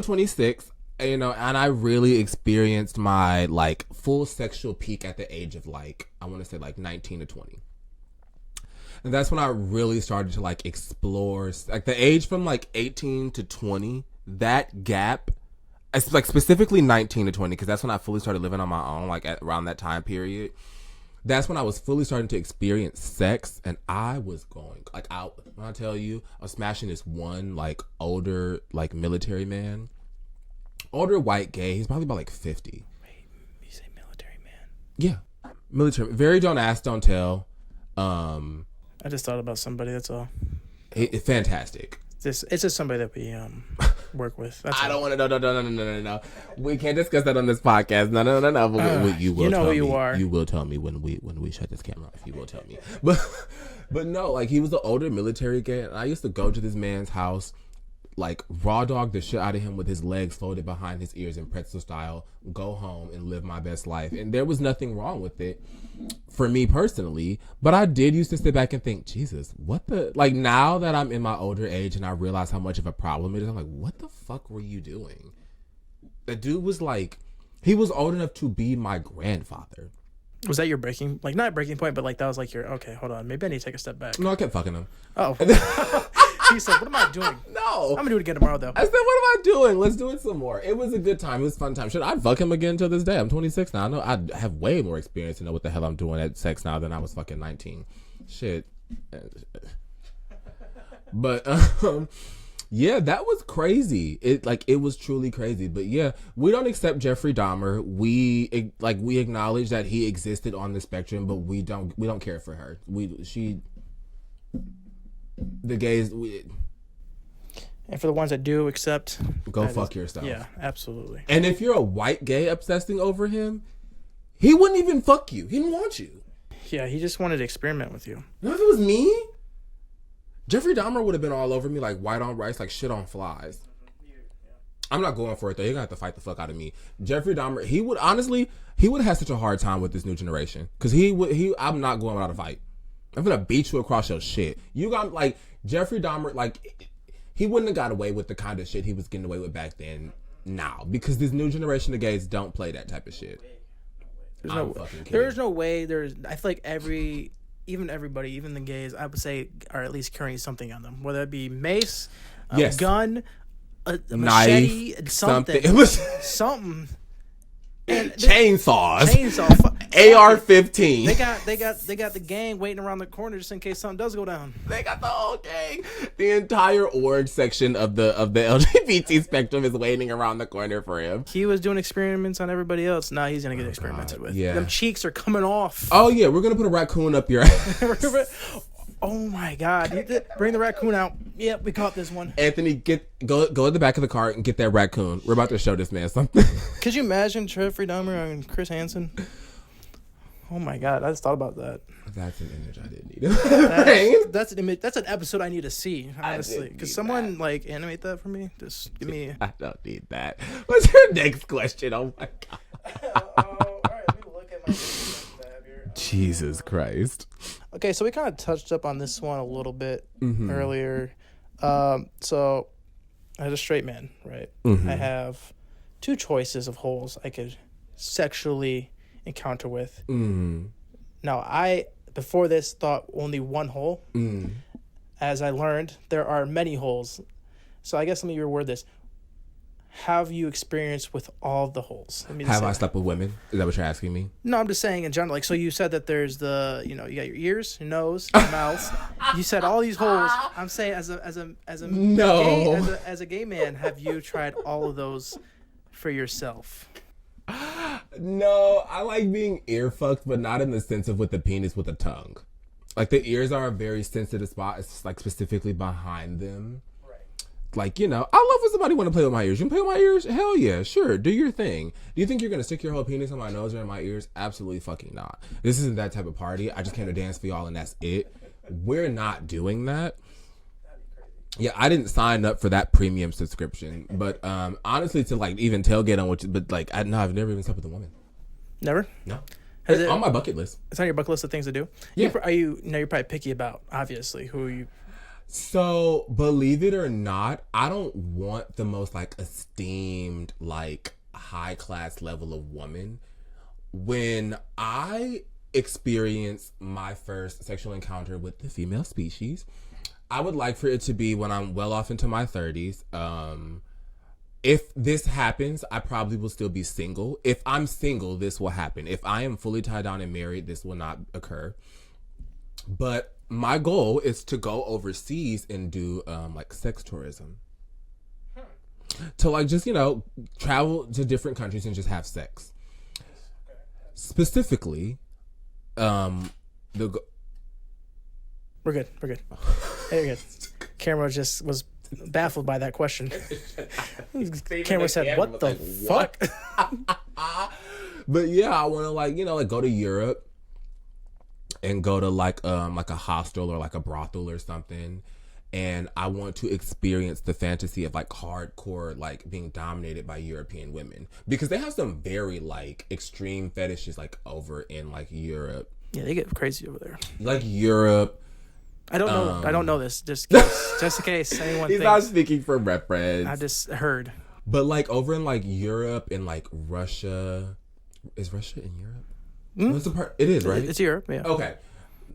26, and I really experienced my like full sexual peak at the age of like, I want to say like 19 to 20. And that's when I really started to like explore like the age from like 18 to 20, that gap, like specifically 19 to 20, because that's when I fully started living on my own, like around that time period. That's when I was fully starting to experience sex, and I was going like out. When I tell you, I was smashing this one like older like military man, older white gay. He's probably about like 50. Wait, you say military man? Yeah, military. Very don't ask, don't tell. I just thought about somebody. That's all. Fantastic. It's just somebody that we work with. That's I don't want to. No. We can't discuss that on this podcast. No. But you will. You know who you are. You will tell me when we shut this camera off. You will tell me. But no, like he was an older military guy, and I used to go to this man's house like raw dog the shit out of him with his legs folded behind his ears in pretzel style, go home and live my best life. And there was nothing wrong with it for me personally, but I did used to sit back and think, Jesus, what the, like, now that I'm in my older age and I realize how much of a problem it is, I'm like, what the fuck were you doing? The dude was like, he was old enough to be my grandfather. Was that your breaking, like, not breaking point, but like that was like your, okay, hold on, maybe I need to take a step back. No, I kept fucking him. Oh. He said, what am I doing? No. I'm going to do it again tomorrow, though. I said, what am I doing? Let's do it some more. It was a good time. It was a fun time. Should I fuck him again to this day? I'm 26 now. I know I have way more experience to know what the hell I'm doing at sex now than I was fucking 19. Shit. But, yeah, that was crazy. It was truly crazy. But yeah, we don't accept Jeffrey Dahmer. We acknowledge that he existed on the spectrum, but we don't care for her. The gays, and for the ones that do accept, go fuck yourself. Yeah, absolutely. And if you're a white gay obsessing over him, he wouldn't even fuck you. He didn't want you. Yeah, he just wanted to experiment with you. You know, if it was me, Jeffrey Dahmer would have been all over me like white on rice, like shit on flies. I'm not going for it though. You're gonna have to fight the fuck out of me. Jeffrey Dahmer, he would have had such a hard time with this new generation because I'm not going without a fight. I'm gonna beat you across your shit. You got, like, Jeffrey Dahmer, like, he wouldn't have got away with the kind of shit he was getting away with back then now, because this new generation of gays don't play that type of shit. There's no way. I feel like everybody, even the gays, I would say, are at least carrying something on them, whether it be mace, a gun, a machete, something. It was something. And chainsaws. AR-15. They got the gang waiting around the corner just in case something does go down. They got the whole gang. The entire orange section of the LGBT spectrum is waiting around the corner for him. He was doing experiments on everybody else. Now he's gonna get experimented with. Yeah. Them cheeks are coming off. Oh yeah, we're gonna put a raccoon up your ass. Oh my God! Bring the raccoon out. Yep, we caught this one. Anthony, go at the back of the car and get that raccoon. We're about to show this man something. Could you imagine Jeffrey Dahmer and Chris Hansen? Oh my God! I just thought about that. That's an image I didn't need. That's an image. That's an episode I need to see. Honestly, could someone like animate that for me? Just give me. I don't need that. What's your next question? Oh my God. All right, let me look at my. Jesus Christ. Okay, so we kind of touched up on this one a little bit earlier. So, as a straight man, right, I have two choices of holes I could sexually encounter with. Now, I, before this, thought only one hole. As I learned, there are many holes. So I guess let me reword this. Have you experienced with all the holes? Have I slept with women? Is that what you're asking me? No, I'm just saying in general. Like, so you said that there's you got your ears, your nose, your mouth. You said all these holes. I'm saying as a gay man, have you tried all of those for yourself? No, I like being ear fucked, but not in the sense of with the penis, with the tongue. Like, the ears are a very sensitive spot. It's like specifically behind them. Like, you know, I love when somebody want to play with my ears. You can play with my ears? Hell yeah, sure. Do your thing. Do you think you're going to stick your whole penis on my nose or in my ears? Absolutely fucking not. This isn't that type of party. I just came to dance for y'all and that's it. We're not doing that. Yeah, I didn't sign up for that premium subscription. But honestly, to like even tailgate on but like, I've never even slept with a woman. Never? No. It's on my bucket list. It's on your bucket list of things to do? Yeah. You're probably picky about, obviously, who you... So, believe it or not, I don't want the most, like, esteemed, like, high-class level of woman. When I experience my first sexual encounter with the female species, I would like for it to be when I'm well off into my 30s. If this happens, I probably will still be single. If I'm single, this will happen. If I am fully tied down and married, this will not occur. But my goal is to go overseas and do like sex tourism. To like just, you know, travel to different countries and just have sex. Specifically, We're good. Hey, you're good. Camera just was baffled by that question. Camera said, "What the fuck?" But yeah, I want to like, you know, like go to Europe and go to like a hostel or like a brothel or something and I want to experience the fantasy of like hardcore like being dominated by European women, because they have some very like extreme fetishes like over in like Europe. Yeah, they get crazy over there. Like Europe. I don't know. I don't know this. Just in case anyone He's thinks. not speaking for reference. I just heard. But like over in like Europe and like Russia, is Russia in Europe? What's the part? It is, right? It's Europe. Yeah. Okay.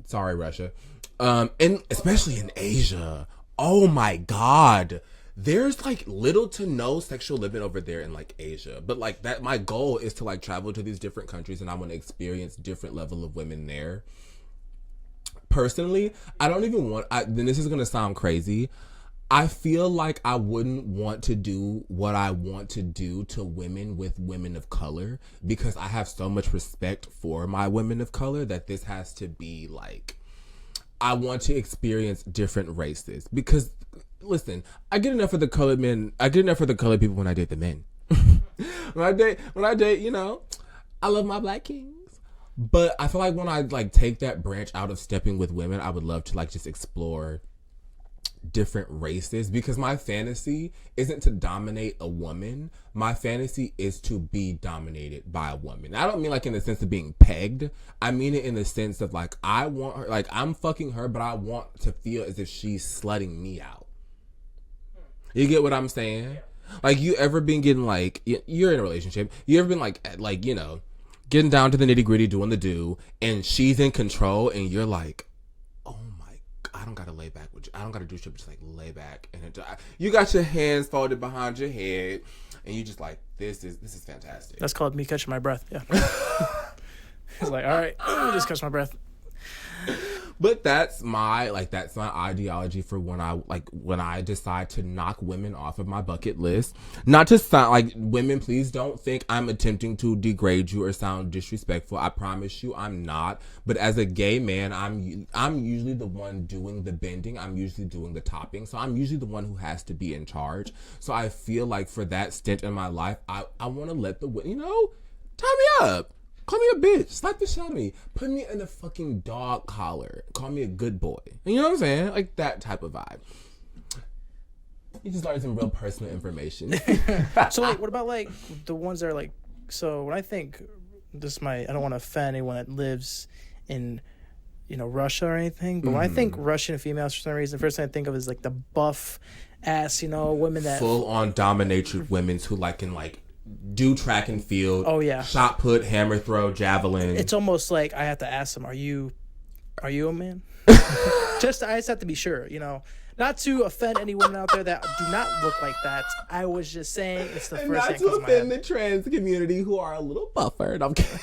Sorry, Russia. And especially in Asia. Oh my God. There's like little to no sexual limit over there in like Asia. But like that, my goal is to like travel to these different countries, and I want to experience different level of women there. Personally, I don't even want, then this is going to sound crazy. I feel like I wouldn't want to do what I want to do to women with women of color, because I have so much respect for my women of color that this has to be like, I want to experience different races. Because listen, I get enough of the colored men. I get enough of the colored people when I date the men. when I date, you know, I love my black kings. But I feel like when I like take that branch out of stepping with women, I would love to like just explore different races, because my fantasy isn't to dominate a woman. My fantasy is to be dominated by a woman. I don't mean like in the sense of being pegged. I mean it in the sense of like, I want her, like I'm fucking her, but I want to feel as if she's slutting me out. You get what I'm saying? Like, you ever been getting like, you're in a relationship, you ever been like, you know, getting down to the nitty gritty, doing the do, and she's in control, and you're like, oh my, I don't gotta lay back with you. I don't gotta do shit, just like lay back, and you got your hands folded behind your head, and you just like, this is fantastic. That's called me catching my breath. Yeah. It's like, all right, let me just catch my breath. But that's my ideology for when I decide to knock women off of my bucket list. Not to sound like, women, please don't think I'm attempting to degrade you or sound disrespectful. I promise you I'm not. But as a gay man, I'm usually the one doing the bending. I'm usually doing the topping. So I'm usually the one who has to be in charge. So I feel like for that stint in my life, I want to let tie me up. Call me a bitch. Slap the shit out of me. Put me in a fucking dog collar. Call me a good boy. You know what I'm saying? Like that type of vibe. You just learned some real personal information. So like, what about like the ones that are like, so when I think I don't want to offend anyone that lives in, you know, Russia or anything, but when I think Russian females, for some reason, the first thing I think of is like the buff ass, you know, women that full on dominatrix women who like can like do track and field. Oh yeah. Shot put, hammer throw, javelin. It's almost like I have to ask them, are you a man? I just have to be sure, you know. Not to offend any women out there that do not look like that. I was just saying it's the first thing that comes to my head. Not to offend the trans community who are a little buffer. I'm kidding.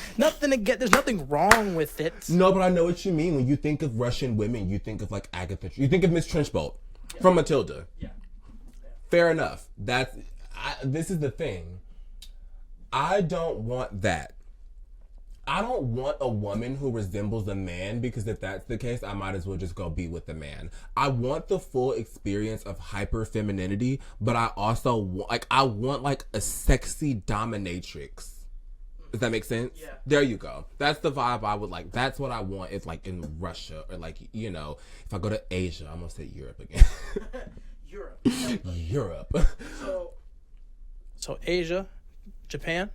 There's nothing wrong with it. No, but I know what you mean. When you think of Russian women, you think of like Agatha. You think of Miss Trenchbolt from Matilda. Yeah. Fair enough. This is the thing. I don't want that. I don't want a woman who resembles a man, because if that's the case, I might as well just go be with the man. I want the full experience of hyper femininity, but I also want like a sexy dominatrix. Does that make sense? Yeah. There you go. That's the vibe I would like. That's what I want if like in Russia, or like, you know, if I go to Asia, I'm gonna say Europe again. Europe. So Asia, Japan,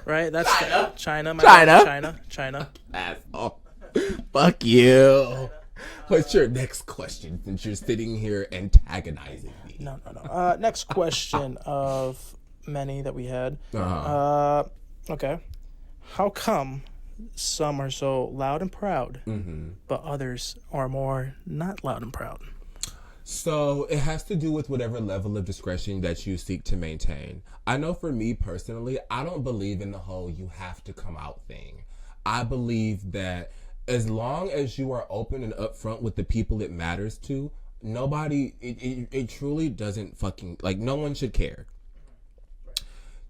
right? That's China. China. Asshole. Fuck you. What's your next question, since you're sitting here antagonizing me? No. Next question of many that we had. Okay. How come some are so loud and proud, but others are more not loud and proud? So it has to do with whatever level of discretion that you seek to maintain. I know for me personally, I don't believe in the whole you have to come out thing. I believe that as long as you are open and upfront with the people it matters to, it truly doesn't fucking, like, no one should care.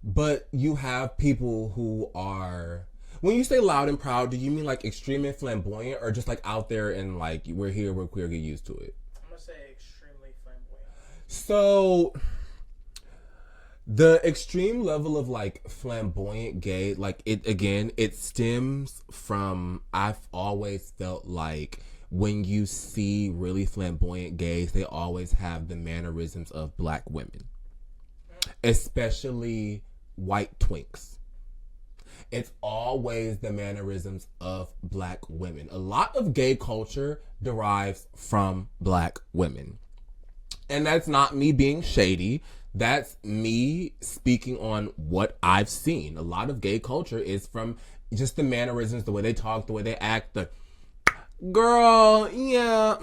But you have people who are, when you say loud and proud, do you mean like extreme and flamboyant, or just like out there and like, we're here, we're queer, get used to it? So, the extreme level of like flamboyant gay, like it stems from, I've always felt like when you see really flamboyant gays, they always have the mannerisms of black women, especially white twinks. It's always the mannerisms of black women. A lot of gay culture derives from black women. And that's not me being shady. That's me speaking on what I've seen. A lot of gay culture is from just the mannerisms, the way they talk, the way they act, the girl, yeah.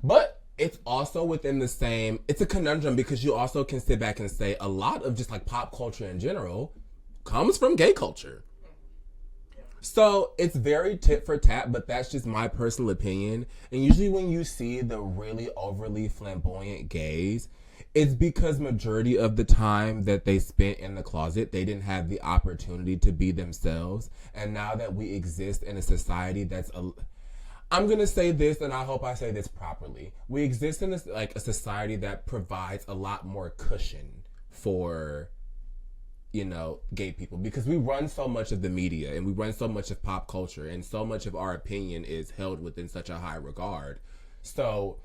But it's also within the same, it's a conundrum because you also can sit back and say a lot of just like pop culture in general comes from gay culture. So it's very tit for tat, but that's just my personal opinion. And usually when you see the really overly flamboyant gays, it's because majority of the time that they spent in the closet, they didn't have the opportunity to be themselves. And now that we exist in a society that's I'm going to say this, and I hope I say this properly. We exist in a society that provides a lot more cushion for, gay people, because we run so much of the media and we run so much of pop culture, and so much of our opinion is held within such a high regard. So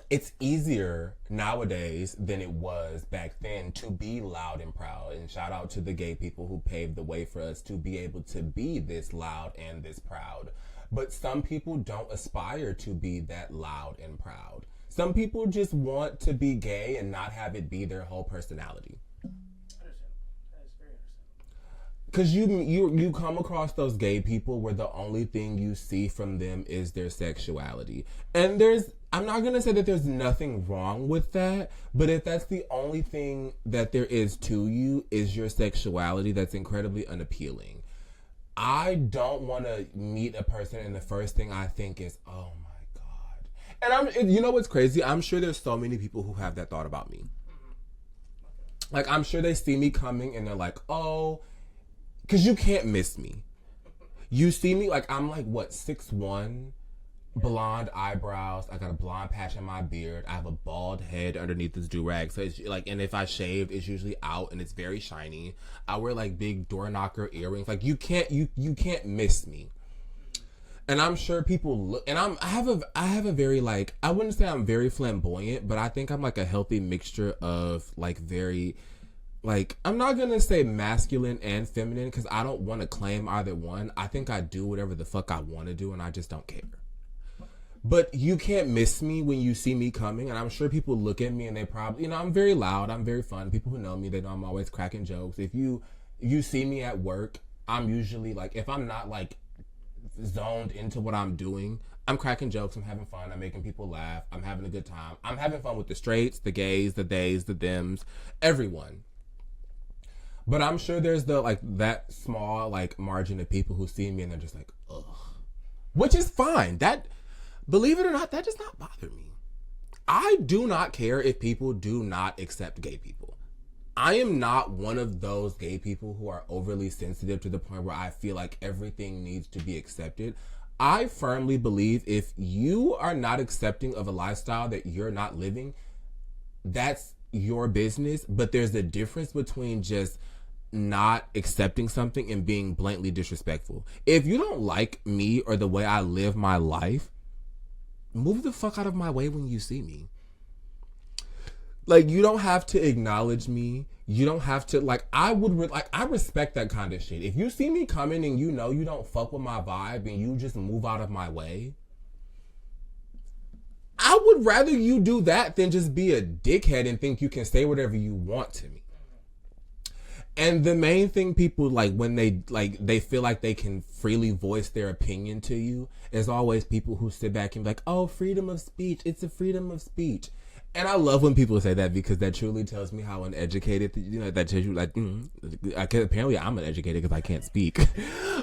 it's easier nowadays than it was back then to be loud and proud. And shout out to the gay people who paved the way for us to be able to be this loud and this proud. But some people don't aspire to be that loud and proud. Some people just want to be gay and not have it be their whole personality. Because you come across those gay people where the only thing you see from them is their sexuality. And I'm not going to say that there's nothing wrong with that, but if that's the only thing that there is to you is your sexuality, that's incredibly unappealing. I don't want to meet a person and the first thing I think is, oh my God. And you know what's crazy? I'm sure there's so many people who have that thought about me. Like, I'm sure they see me coming and they're like, oh, because you can't miss me. You see me, like, I'm like, what, 6'1", blonde eyebrows. I got a blonde patch in my beard. I have a bald head underneath this do-rag. So it's like, and if I shave, it's usually out and it's very shiny. I wear like big door knocker earrings. Like, you can't miss me. And I'm sure people look, and I have a very, like, I wouldn't say I'm very flamboyant, but I think I'm like a healthy mixture of like very, like, I'm not going to say masculine and feminine because I don't want to claim either one. I think I do whatever the fuck I want to do and I just don't care. But you can't miss me when you see me coming, and I'm sure people look at me and they probably, I'm very loud, I'm very fun. People who know me, they know I'm always cracking jokes. If you see me at work, I'm usually like, if I'm not like zoned into what I'm doing, I'm cracking jokes, I'm having fun, I'm making people laugh, I'm having a good time. I'm having fun with the straights, the gays, the theys, the thems, everyone. But I'm sure there's that small like margin of people who see me and they're just like, ugh. Which is fine. That, believe it or not, that does not bother me. I do not care if people do not accept gay people. I am not one of those gay people who are overly sensitive to the point where I feel like everything needs to be accepted. I firmly believe if you are not accepting of a lifestyle that you're not living, that's your business. But there's a difference between just not accepting something and being blatantly disrespectful. If you don't like me or the way I live my life, move the fuck out of my way when you see me. Like, you don't have to acknowledge me. You don't have to, like, I respect that kind of shit. If you see me coming and you know you don't fuck with my vibe and you just move out of my way, I would rather you do that than just be a dickhead and think you can say whatever you want to me. And the main thing people like when they feel like they can freely voice their opinion to you is always people who sit back and be like, oh, freedom of speech. It's a freedom of speech. And I love when people say that because that truly tells me how uneducated, that tells you like, apparently I'm uneducated because I can't speak.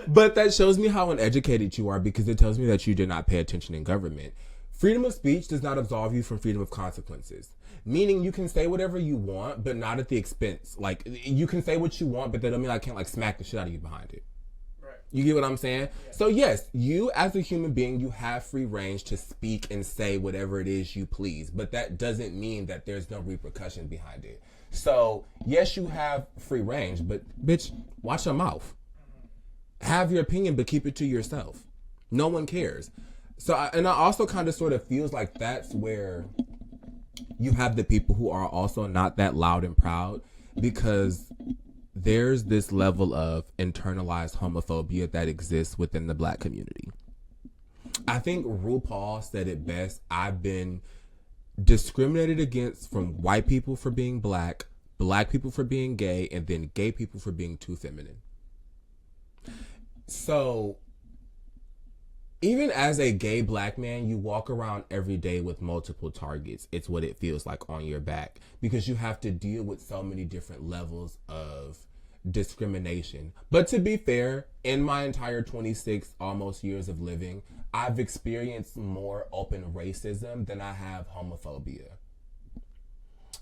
But that shows me how uneducated you are because it tells me that you did not pay attention in government. Freedom of speech does not absolve you from freedom of consequences. Meaning you can say whatever you want, but not at the expense. Like, you can say what you want, but that doesn't mean I can't, like, smack the shit out of you behind it. Right. You get what I'm saying? Yeah. So, yes, you as a human being, you have free range to speak and say whatever it is you please. But that doesn't mean that there's no repercussion behind it. So, yes, you have free range, but, bitch, watch your mouth. Have your opinion, but keep it to yourself. No one cares. So, I also kind of sort of feels like that's where you have the people who are also not that loud and proud, because there's this level of internalized homophobia that exists within the Black community. I think RuPaul said it best. I've been discriminated against from white people for being Black people for being gay, and then gay people for being too feminine. So even as a gay Black man, you walk around every day with multiple targets. It's what it feels like on your back, because you have to deal with so many different levels of discrimination. But to be fair, in my entire 26 almost years of living, I've experienced more open racism than I have homophobia.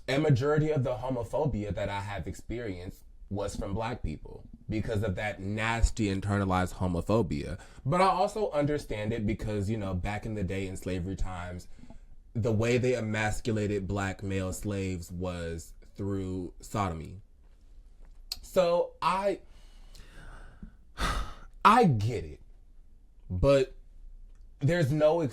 A majority of the homophobia that I have experienced was from Black people because of that nasty internalized homophobia. But I also understand it because, you know, back in the day in slavery times, the way they emasculated Black male slaves was through sodomy. So I get it, but there's no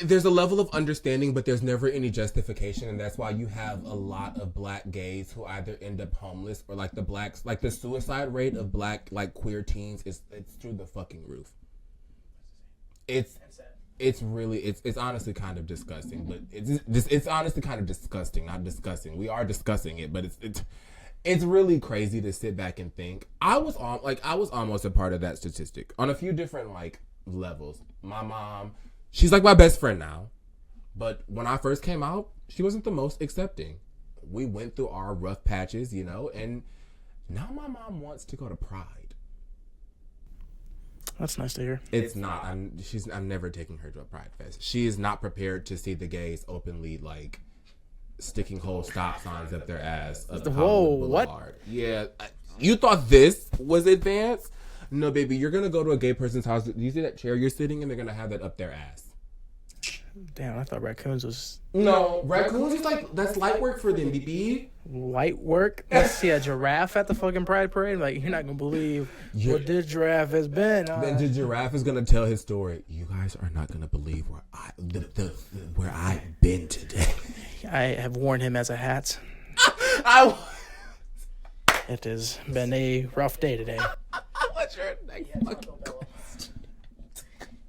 there's a level of understanding, but there's never any justification, and that's why you have a lot of Black gays who either end up homeless, or like the suicide rate of Black queer teens it's through the fucking roof. It's really honestly kind of disgusting, but it's honestly kind of disgusting, not disgusting. We are discussing it, but it's really crazy to sit back and think. I was almost a part of that statistic on a few different levels. My mom, she's like my best friend now, but when I first came out, she wasn't the most accepting. We went through our rough patches, you know, and now my mom wants to go to Pride. That's nice to hear. It's not. I'm never taking her to a Pride Fest. She is not prepared to see the gays openly sticking whole stop signs up their ass. Whoa, what? Yeah, you thought this was advanced? No, baby, you're gonna go to a gay person's house. Do you see that chair you're sitting in? They're gonna have that up their ass. Damn, I thought raccoons was... No, raccoons is that's light work for them, baby. Light work? Let's see a giraffe at the fucking Pride Parade? You're not gonna believe what this giraffe has been. Then the giraffe is gonna tell his story. You guys are not gonna believe where I've been today. I have worn him as a hat. It has been a rough day today. What's your next fucking question?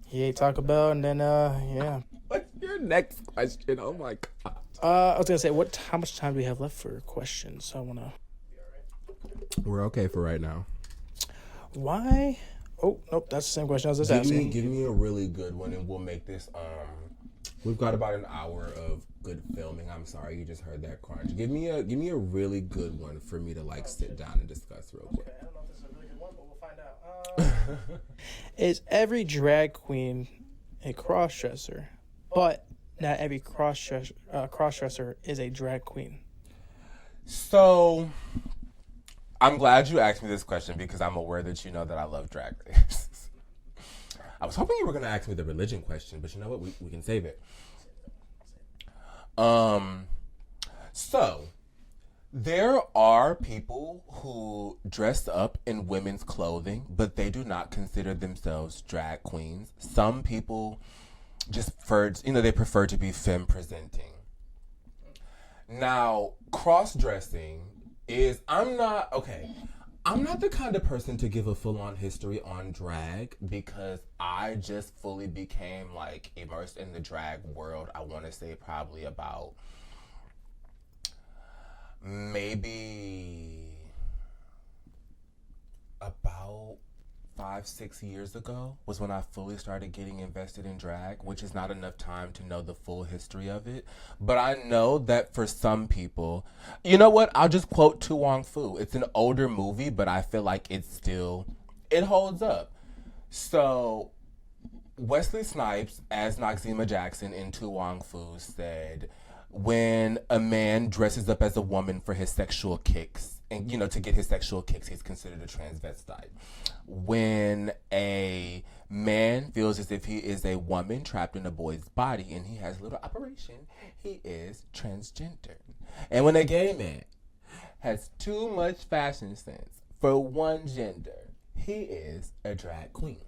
He ate Taco Bell, and then yeah. What's your next question? Oh my god. I was gonna say, how much time do we have left for questions? I wanna. We're okay for right now. Why? Oh nope, that's the same question I was just asking. Give me a really good one, and we'll make this. We've got about an hour of good filming. I'm sorry, you just heard that crunch. Give me a really good one for me to sit down and discuss real quick. Okay, I don't know if this is a really good one, but we'll find out. Is every drag queen a crossdresser? But not every crossdresser is a drag queen. So, I'm glad you asked me this question because I'm aware that you know that I love Drag Race. I was hoping you were going to ask me the religion question, but you know what? We can save it. So, there are people who dress up in women's clothing, but they do not consider themselves drag queens. Some people just they prefer to be femme presenting. Now, cross-dressing is, I'm not the kind of person to give a full-on history on drag because I just fully became immersed in the drag world. I want to say probably about maybe about 5-6 years ago was when I fully started getting invested in drag, which is not enough time to know the full history of it. But I know that for some people, you know what? I'll just quote Tu Wong Fu. It's an older movie, but I feel like it holds up. So Wesley Snipes as Noxeema Jackson in Tu Wong Fu said, when a man dresses up as a woman for his sexual kicks, and, to get his sexual kicks, he's considered a transvestite. When a man feels as if he is a woman trapped in a boy's body and he has a little operation, he is transgender. And when a gay man has too much fashion sense for one gender, he is a drag queen.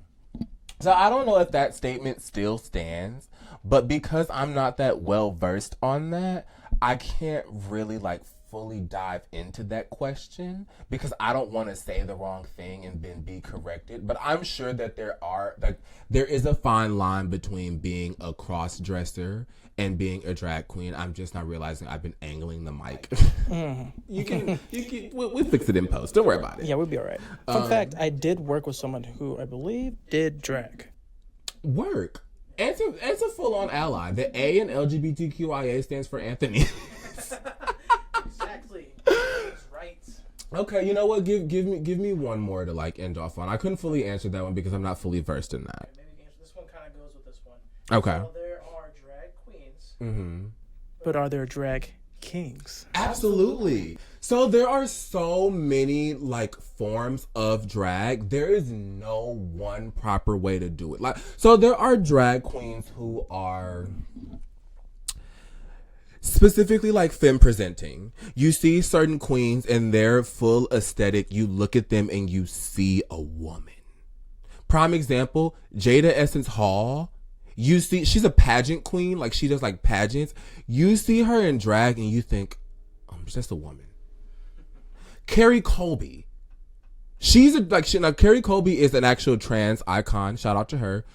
So I don't know if that statement still stands, but because I'm not that well versed on that, I can't really like fully dive into that question because I don't want to say the wrong thing and then be corrected. But I'm sure that there is a fine line between being a cross dresser and being a drag queen. I'm just not realizing I've been angling the mic. We'll fix it in post. Don't worry about it. Yeah, we'll be all right. Fun fact, I did work with someone who I believe did drag. Work. It's a full-on ally. The A in LGBTQIA stands for Anthony. Exactly. That's right. Okay, you know what? Give me one more to like end off on. I couldn't fully answer that one because I'm not fully versed in that. Maybe we can answer. This one kind of goes with this one. Okay. So there are drag queens. Mm-hmm. But are there drag kings? Absolutely. So there are so many like forms of drag. There is no one proper way to do it. Like, so there are drag queens who are specifically like femme presenting. You see certain queens and their full aesthetic, you look at them and you see a woman. Prime example, Jada Essence Hall. You see, she's a pageant queen, like she does like pageants. You see her in drag and you think, she's just a woman. Carrie Colby. Carrie Colby is an actual trans icon. Shout out to her.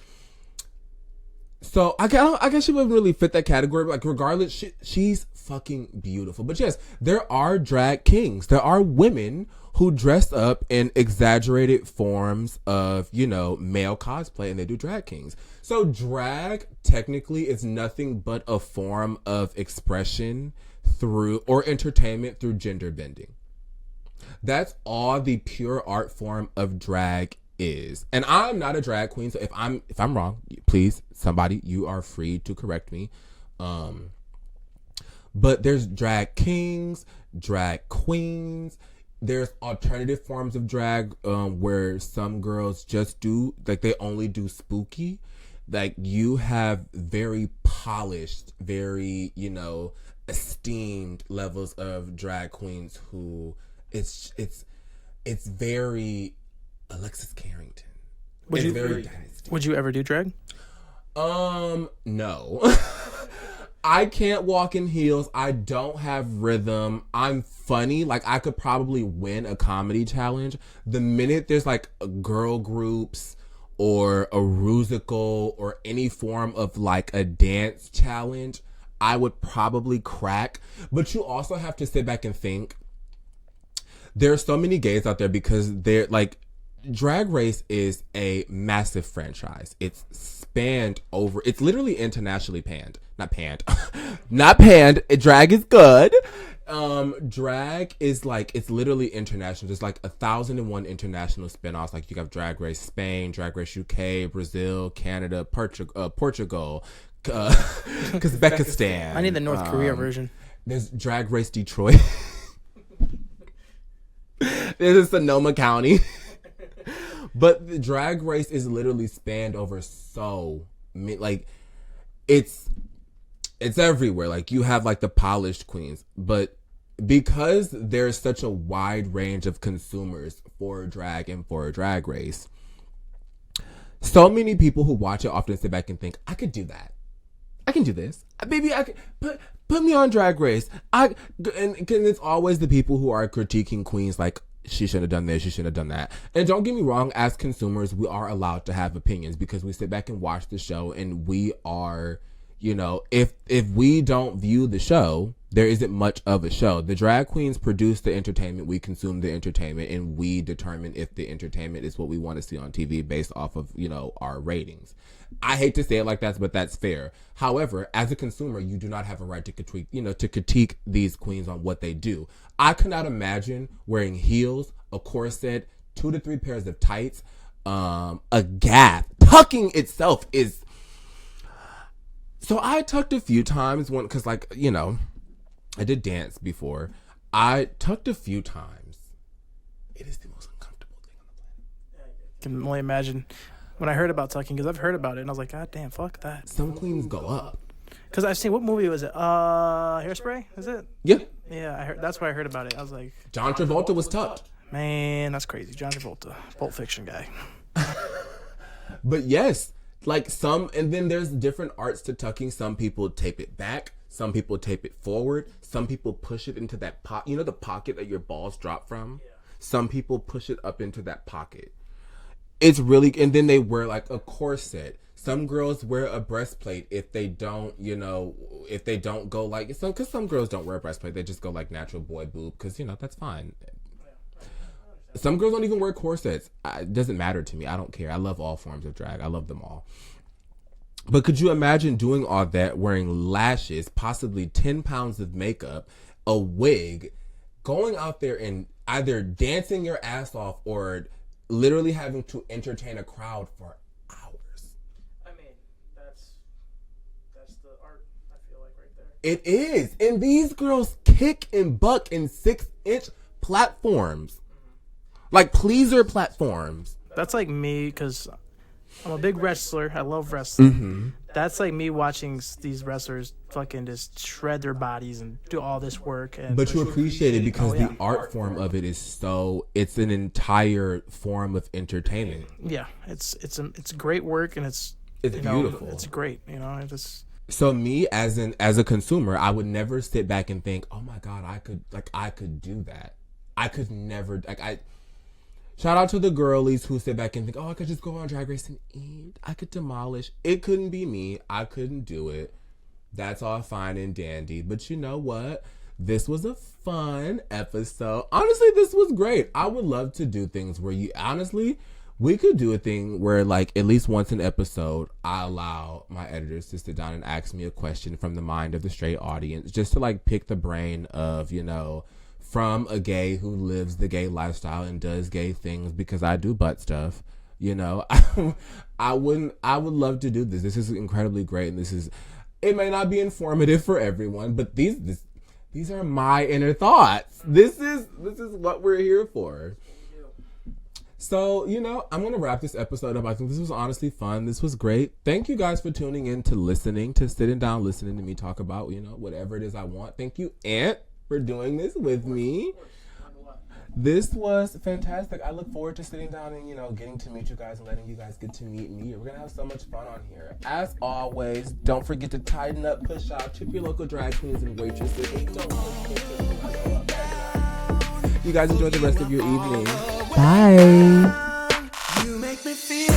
So I guess she wouldn't really fit that category, but like regardless, she's fucking beautiful. But yes, there are drag kings. There are women who dress up in exaggerated forms of, male cosplay and they do drag kings. So drag technically is nothing but a form of expression or entertainment through gender bending. That's all the pure art form of drag is. And I'm not a drag queen, so if I'm wrong, please, somebody, you are free to correct me. But there's drag kings, drag queens. There's alternative forms of drag where some girls just do, like they only do spooky. Like you have very polished, very, esteemed levels of drag queens who it's very Alexis Carrington. Would you ever do drag? No. I can't walk in heels. I don't have rhythm. I'm funny. Like I could probably win a comedy challenge. The minute there's like girl groups or a rusical or any form of like a dance challenge, I would probably crack. But you also have to sit back and think. There are so many gays out there because they're like, Drag Race is a massive franchise. It's spanned over, it's literally internationally panned. Not panned. Not panned. Drag is good. Drag is like, it's literally international. There's like 1,001 international spinoffs. Like you have Drag Race Spain, Drag Race UK, Brazil, Canada, Portugal, Kazakhstan. I need the North Korea version. There's Drag Race Detroit. There's a Sonoma County. But the Drag Race is literally spanned over like it's everywhere. Like you have like the polished queens, but because there's such a wide range of consumers for drag and for a Drag Race, so many people who watch it often sit back and think, I could do that. I can do this. Maybe I could put me on Drag Race. And it's always the people who are critiquing queens like, she shouldn't have done this, she shouldn't have done that. And don't get me wrong, as consumers, we are allowed to have opinions because we sit back and watch the show and we are, if we don't view the show, there isn't much of a show. The drag queens produce the entertainment, we consume the entertainment, and we determine if the entertainment is what we want to see on TV based off of, our ratings. I hate to say it like that, but that's fair. However, as a consumer, you do not have a right to critique these queens on what they do. I could not imagine wearing heels, a corset, 2 to 3 pairs of tights, a gap. Tucking itself is. So I tucked a few times because I did dance before. I tucked a few times. It is the most uncomfortable thing on the planet. I can only imagine. When I heard about tucking, because I've heard about it, and I was like, God damn, fuck that. Some queens go up. Because I've seen, what movie was it? Hairspray? Is it? Yeah. Yeah, I heard. That's why I heard about it. I was like, John Travolta was tucked. Man, that's crazy. John Travolta, Pulp Fiction guy. But yes, like and then there's different arts to tucking. Some people tape it back. Some people tape it forward. Some people push it into that the pocket that your balls drop from? Yeah. Some people push it up into that pocket. It's really, and then they wear like a corset. Some girls wear a breastplate if they don't go like, because some girls don't wear a breastplate. They just go like natural boy boob because, that's fine. Some girls don't even wear corsets. It doesn't matter to me. I don't care. I love all forms of drag. I love them all. But could you imagine doing all that, wearing lashes, possibly 10 pounds of makeup, a wig, going out there and either dancing your ass off or literally having to entertain a crowd for hours? I mean, that's the art, I feel like, right there. It is. And these girls kick and buck in 6-inch platforms. Like pleaser platforms. That's like me, because I'm a big wrestler. I love wrestling. Mm-hmm. That's like me watching these wrestlers fucking just shred their bodies and do all this work. But you appreciate it because the art form of it is it's an entire form of entertainment. Yeah, it's great work, and it's beautiful. It's great, So me as a consumer, I would never sit back and think, oh my God, I could do that. I could never shout out to the girlies who sit back and think, oh, I could just go on Drag Race and eat. I could demolish. It couldn't be me. I couldn't do it. That's all fine and dandy. But you know what? This was a fun episode. Honestly, this was great. I would love to do things where we could do a thing where, like, at least once an episode, I allow my editors to sit down and ask me a question from the mind of the straight audience, just to, like, pick the brain of, from a gay who lives the gay lifestyle and does gay things, because I do butt stuff, I would love to do this. This is incredibly great, and it may not be informative for everyone, but these are my inner thoughts. This is what we're here for. So, I'm going to wrap this episode up. I think this was honestly fun. This was great. Thank you guys for tuning in, to sitting down, listening to me talk about, whatever it is I want. Thank you, Aunt, for doing this with me. This was fantastic. I look forward to sitting down and, getting to meet you guys and letting you guys get to meet me. We're going to have so much fun on here. As always, don't forget to tighten up, push out, tip your local drag queens and waitresses. And you guys enjoy the rest of your evening. Bye. You make me feel